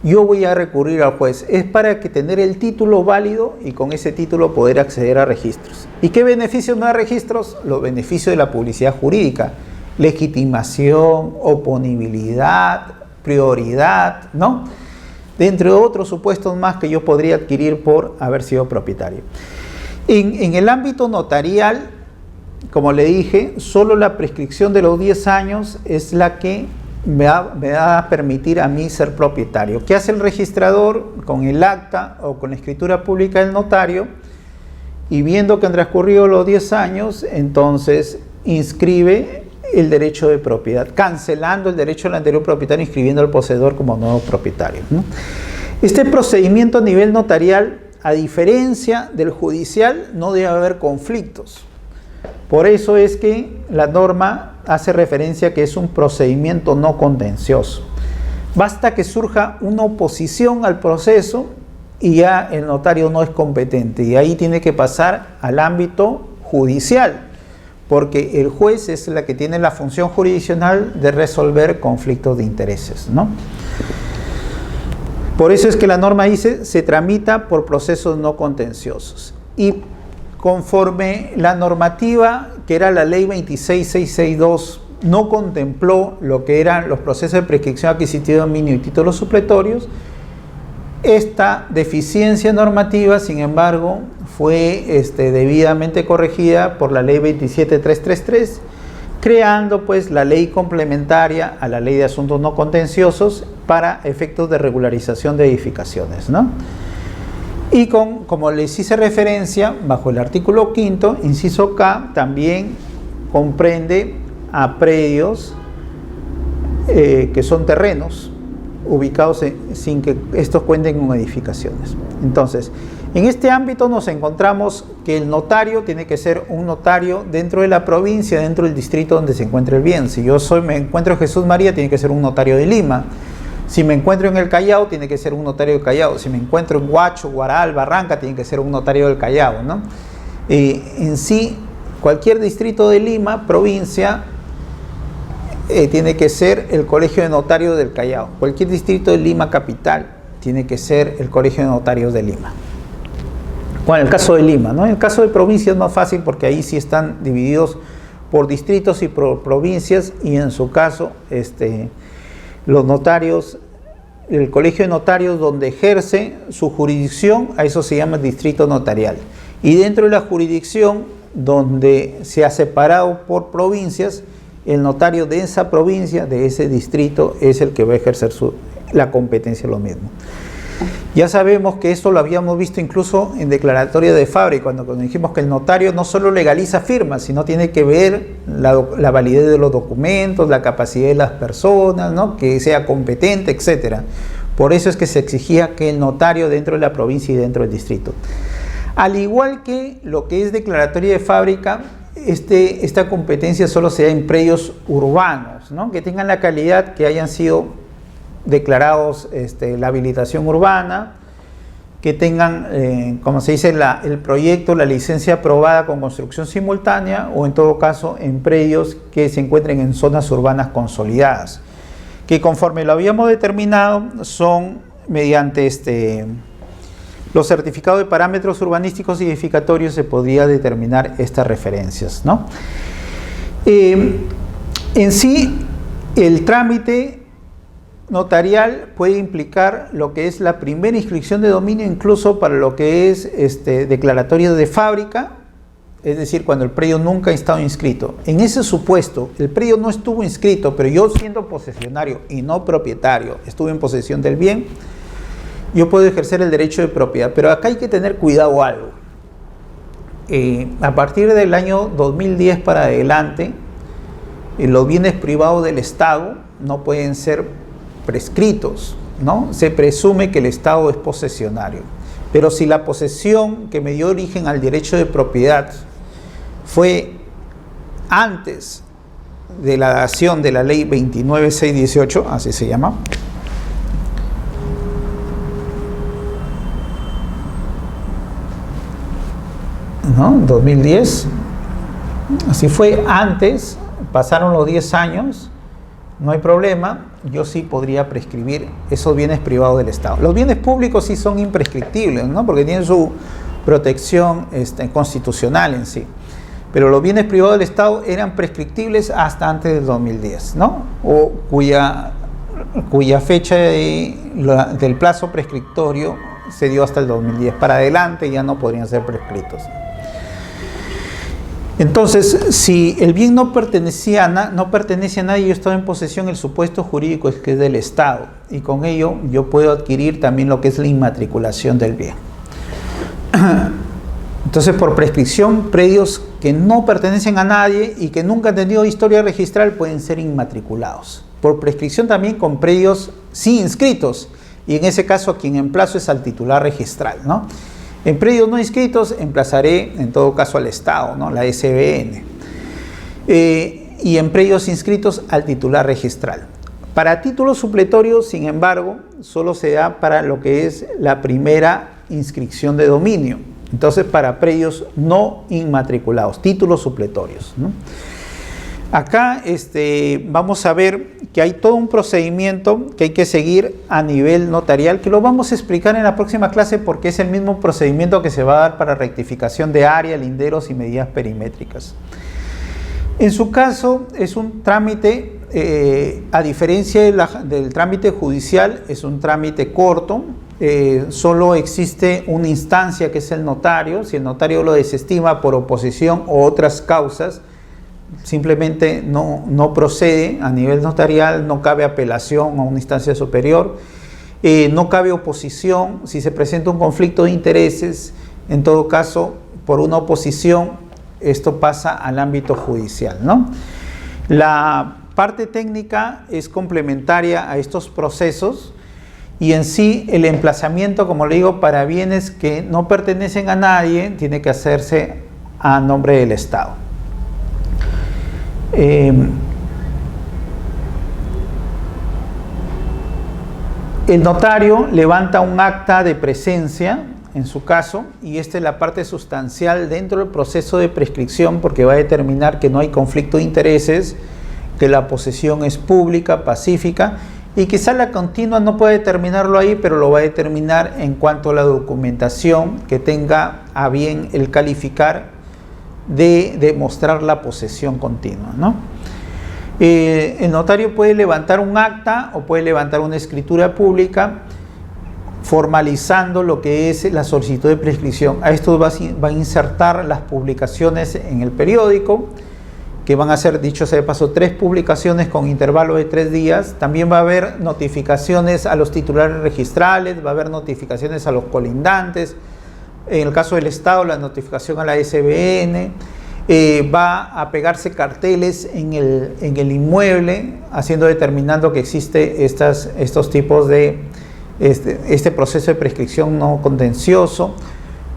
yo voy a recurrir al juez. Es para que tener el título válido y con ese título poder acceder a registros. ¿Y qué beneficios me da registros? Los beneficios de la publicidad jurídica. Legitimación, oponibilidad, prioridad, ¿no? De entre otros supuestos más que yo podría adquirir por haber sido propietario. En el ámbito notarial, como le dije, solo la prescripción de los 10 años es la que me va a permitir a mí ser propietario. ¿Qué hace el registrador con el acta o con la escritura pública del notario? Y viendo que han transcurrido los 10 años, entonces inscribe el derecho de propiedad, cancelando el derecho del anterior propietario, inscribiendo al poseedor como nuevo propietario, ¿no? Este procedimiento a nivel notarial, a diferencia del judicial, no debe haber conflictos. Por eso es que la norma hace referencia a que es un procedimiento no contencioso. Basta que surja una oposición al proceso y ya el notario no es competente, y ahí tiene que pasar al ámbito judicial, porque el juez es la que tiene la función jurisdiccional de resolver conflictos de intereses, ¿no? Por eso es que la norma dice, se tramita por procesos no contenciosos. Y conforme la normativa, que era la ley 26662, no contempló lo que eran los procesos de prescripción adquisitiva de dominio y títulos supletorios, esta deficiencia normativa, sin embargo, fue debidamente corregida por la ley 27333, creando pues la ley complementaria a la ley de asuntos no contenciosos para efectos de regularización de edificaciones, ¿no? Y como les hice referencia, bajo el artículo 5º, inciso K, también comprende a predios que son terrenos ubicados sin que estos cuenten con edificaciones. Entonces, en este ámbito nos encontramos que el notario tiene que ser un notario dentro de la provincia, dentro del distrito donde se encuentra el bien. Si me encuentro en Jesús María, tiene que ser un notario de Lima. Si me encuentro en el Callao, tiene que ser un notario del Callao. Si me encuentro en Huacho, Guaral, Barranca, tiene que ser un notario del Callao, ¿no? En sí, cualquier distrito de Lima, provincia, tiene que ser el Colegio de Notarios del Callao. Cualquier distrito de Lima capital tiene que ser el Colegio de Notarios de Lima. Bueno, en el caso de Lima, ¿no? En el caso de provincia es más fácil porque ahí sí están divididos por distritos y por provincias, y en su caso los notarios, el colegio de notarios donde ejerce su jurisdicción, a eso se llama distrito notarial. Y dentro de la jurisdicción donde se ha separado por provincias, el notario de esa provincia, de ese distrito, es el que va a ejercer la competencia, lo mismo. Ya sabemos que esto lo habíamos visto incluso en declaratoria de fábrica, cuando dijimos que el notario no solo legaliza firmas, sino tiene que ver la validez de los documentos, la capacidad de las personas, ¿no? Que sea competente, etc. Por eso es que se exigía que el notario dentro de la provincia y dentro del distrito. Al igual que lo que es declaratoria de fábrica, esta competencia solo se da en predios urbanos, ¿no? Que tengan la calidad, que hayan sido declarados la habilitación urbana, que tengan, como se dice, el proyecto, la licencia aprobada con construcción simultánea, o en todo caso en predios que se encuentren en zonas urbanas consolidadas, que conforme lo habíamos determinado son mediante los certificados de parámetros urbanísticos y edificatorios se podría determinar estas referencias, ¿no? En sí, el trámite notarial puede implicar lo que es la primera inscripción de dominio, incluso para lo que es declaratoria de fábrica, es decir, cuando el predio nunca ha estado inscrito. En ese supuesto, el predio no estuvo inscrito, pero yo, siendo posesionario y no propietario, estuve en posesión del bien, yo puedo ejercer el derecho de propiedad. Pero acá hay que tener cuidado algo. A partir del año 2010 para adelante, los bienes privados del Estado no pueden ser prescritos, ¿no? Se presume que el Estado es posesionario. Pero si la posesión que me dio origen al derecho de propiedad fue antes de la dación de la ley 29618, así se llama, ¿no? 2010, así fue antes, pasaron los 10 años, no hay problema, yo sí podría prescribir esos bienes privados del Estado. Los bienes públicos sí son imprescriptibles, ¿no? Porque tienen su protección constitucional en sí. Pero los bienes privados del Estado eran prescriptibles hasta antes del 2010, ¿no? O cuya fecha del plazo prescriptorio se dio hasta el 2010. Para adelante ya no podrían ser prescritos. Entonces, si el bien no pertenece a nadie, yo estaba en posesión, el supuesto jurídico es que es del Estado, y con ello yo puedo adquirir también lo que es la inmatriculación del bien. Entonces, por prescripción, predios que no pertenecen a nadie y que nunca han tenido historia registral pueden ser inmatriculados. Por prescripción también con predios sí inscritos, y en ese caso a quien emplazo es al titular registral, ¿no? En predios no inscritos emplazaré en todo caso al Estado, ¿no? La SBN. Y en predios inscritos al titular registral. Para títulos supletorios, sin embargo, solo se da para lo que es la primera inscripción de dominio. Entonces, para predios no inmatriculados, títulos supletorios, ¿no? Acá vamos a ver que hay todo un procedimiento que hay que seguir a nivel notarial, que lo vamos a explicar en la próxima clase porque es el mismo procedimiento que se va a dar para rectificación de área, linderos y medidas perimétricas. En su caso es un trámite, a diferencia del trámite judicial, es un trámite corto, solo existe una instancia que es el notario. Si el notario lo desestima por oposición o otras causas, simplemente no procede a nivel notarial, no cabe apelación a una instancia superior, no cabe oposición. Si se presenta un conflicto de intereses, en todo caso, por una oposición, esto pasa al ámbito judicial, ¿no? La parte técnica es complementaria a estos procesos y en sí el emplazamiento, como le digo, para bienes que no pertenecen a nadie, tiene que hacerse a nombre del Estado. El notario levanta un acta de presencia, en su caso, y esta es la parte sustancial dentro del proceso de prescripción, porque va a determinar que no hay conflicto de intereses, que la posesión es pública, pacífica, y quizá la continua no puede determinarlo ahí, pero lo va a determinar en cuanto a la documentación que tenga a bien el calificar de demostrar la posesión continua, ¿no? El notario puede levantar un acta o puede levantar una escritura pública formalizando lo que es la solicitud de prescripción. A esto va a insertar las publicaciones en el periódico, que van a ser, dicho sea de paso, 3 publicaciones con intervalo de 3 días. También va a haber notificaciones a los titulares registrales, va a haber notificaciones a los colindantes. En el caso del Estado, la notificación a la SBN. Va a pegarse carteles en el inmueble, determinando que existe estos tipos de este proceso de prescripción no contencioso.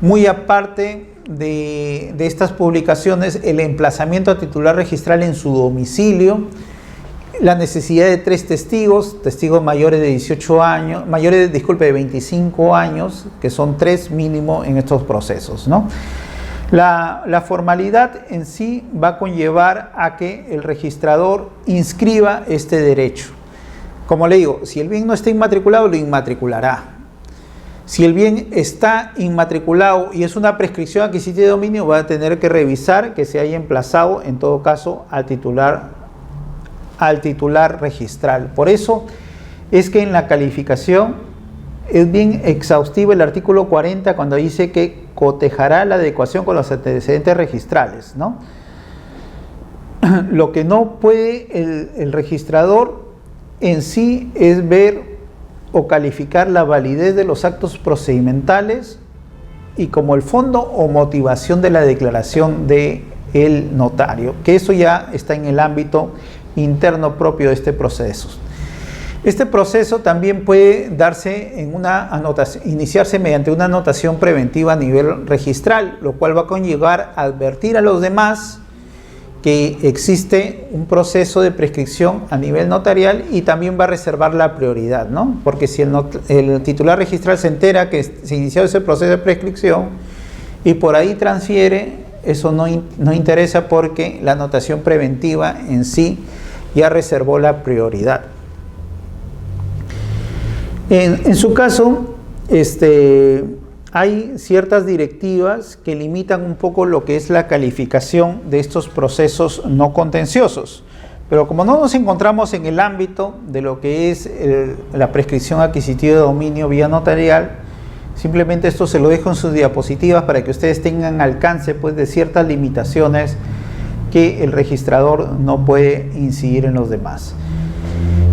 Muy aparte de estas publicaciones, el emplazamiento a titular registral en su domicilio, la necesidad de 3 testigos mayores de 18 años, de 25 años, que son 3 mínimo en estos procesos, ¿no? La formalidad en sí va a conllevar a que el registrador inscriba este derecho. Como le digo, si el bien no está inmatriculado, lo inmatriculará. Si el bien está inmatriculado y es una prescripción adquisitiva de dominio, va a tener que revisar que se haya emplazado, en todo caso, al titular registral. Por eso es que en la calificación es bien exhaustivo el artículo 40 cuando dice que cotejará la adecuación con los antecedentes registrales, ¿no? Lo que no puede el registrador en sí es ver o calificar la validez de los actos procedimentales y como el fondo o motivación de la declaración del notario, que eso ya está en el ámbito interno propio de este proceso. Este proceso también puede darse en una anotación, iniciarse mediante una anotación preventiva a nivel registral, lo cual va a conllevar a advertir a los demás que existe un proceso de prescripción a nivel notarial y también va a reservar la prioridad, ¿no? Porque si el titular registral se entera que se inició ese proceso de prescripción y por ahí transfiere, eso no interesa porque la anotación preventiva en sí ya reservó la prioridad. En su caso, hay ciertas directivas que limitan un poco lo que es la calificación de estos procesos no contenciosos. Pero como no nos encontramos en el ámbito de lo que es la prescripción adquisitiva de dominio vía notarial, simplemente esto se lo dejo en sus diapositivas para que ustedes tengan alcance pues, de ciertas limitaciones que el registrador no puede incidir en los demás.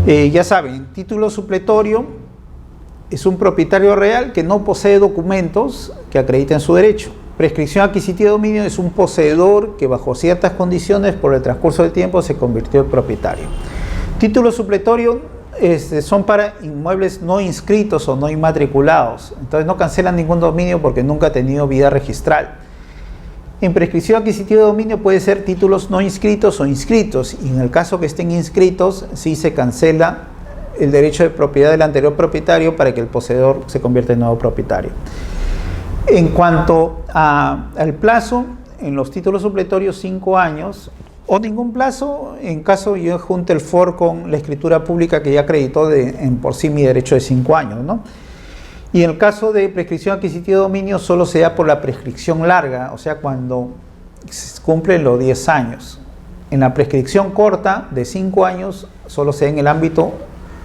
Ya saben, título supletorio es un propietario real que no posee documentos que acrediten su derecho. Prescripción adquisitiva de dominio es un poseedor que bajo ciertas condiciones por el transcurso del tiempo se convirtió en propietario. Título supletorio son para inmuebles no inscritos o no inmatriculados. Entonces no cancelan ningún dominio porque nunca ha tenido vida registral. En prescripción adquisitiva de dominio puede ser títulos no inscritos o inscritos. Y en el caso que estén inscritos, sí se cancela el derecho de propiedad del anterior propietario para que el poseedor se convierta en nuevo propietario. En cuanto al plazo, en los títulos supletorios 5 años o ningún plazo, en caso yo junte el FOR con la escritura pública que ya acreditó por sí mi derecho de 5 años, ¿no? Y en el caso de prescripción adquisitiva de dominio solo se da por la prescripción larga, o sea, cuando cumplen los 10 años. En la prescripción corta de 5 años solo se da en el ámbito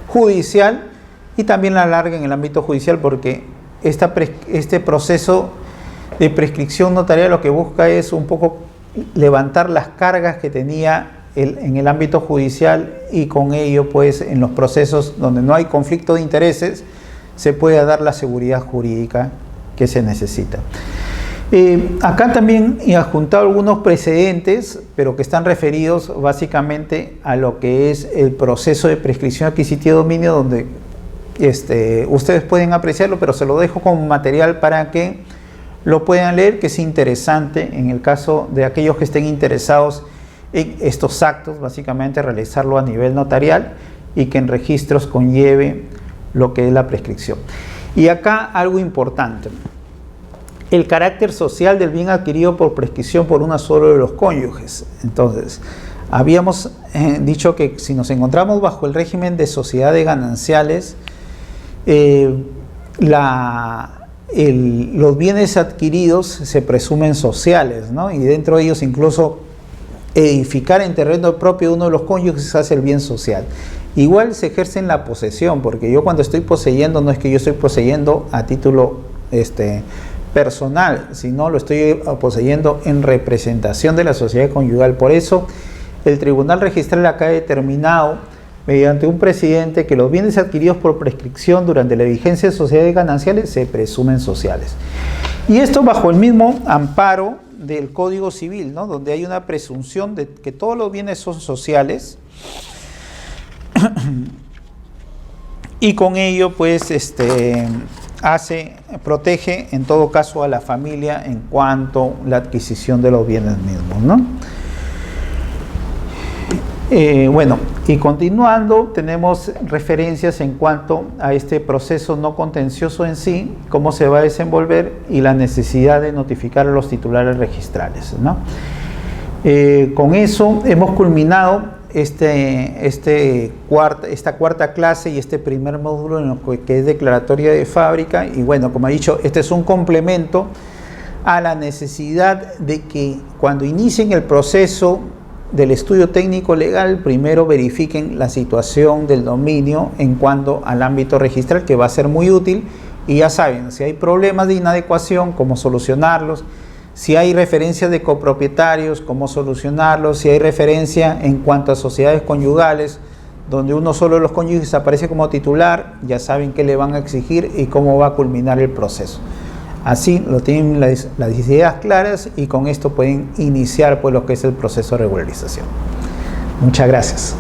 judicial y también la larga en el ámbito judicial porque este proceso de prescripción notarial lo que busca es un poco levantar las cargas que tenía en el ámbito judicial y con ello pues en los procesos donde no hay conflicto de intereses se puede dar la seguridad jurídica que se necesita. Acá también he adjuntado algunos precedentes, pero que están referidos básicamente a lo que es el proceso de prescripción adquisitiva de dominio, donde ustedes pueden apreciarlo, pero se lo dejo como material para que lo puedan leer, que es interesante en el caso de aquellos que estén interesados en estos actos, básicamente realizarlo a nivel notarial y que en registros conlleve lo que es la prescripción. Y acá algo importante. El carácter social del bien adquirido por prescripción por uno solo de los cónyuges. Entonces, habíamos dicho que si nos encontramos bajo el régimen de sociedad de gananciales, los bienes adquiridos se presumen sociales, ¿no? Y dentro de ellos incluso edificar en terreno propio de uno de los cónyuges hace el bien social. Igual se ejerce en la posesión, porque yo cuando estoy poseyendo no es que yo estoy poseyendo a título personal, sino lo estoy poseyendo en representación de la sociedad conyugal. Por eso el Tribunal Registral acá ha determinado, mediante un presidente, que los bienes adquiridos por prescripción durante la vigencia de sociedades gananciales se presumen sociales. Y esto bajo el mismo amparo del Código Civil, ¿no? Donde hay una presunción de que todos los bienes son sociales y con ello pues protege en todo caso a la familia en cuanto a la adquisición de los bienes mismos, ¿no? Bueno, y continuando, tenemos referencias en cuanto a este proceso no contencioso en sí, cómo se va a desenvolver y la necesidad de notificar a los titulares registrales, ¿no? Con eso hemos culminado esta cuarta clase y este primer módulo en lo que es declaratoria de fábrica. Y bueno, como he dicho, este es un complemento a la necesidad de que cuando inicien el proceso del estudio técnico legal, primero verifiquen la situación del dominio en cuanto al ámbito registral, que va a ser muy útil. Y ya saben, si hay problemas de inadecuación, cómo solucionarlos, si hay referencia de copropietarios, cómo solucionarlos, si hay referencia en cuanto a sociedades conyugales, donde uno solo de los cónyuges aparece como titular, ya saben qué le van a exigir y cómo va a culminar el proceso. Así lo tienen las ideas claras y con esto pueden iniciar pues lo que es el proceso de regularización. Muchas gracias.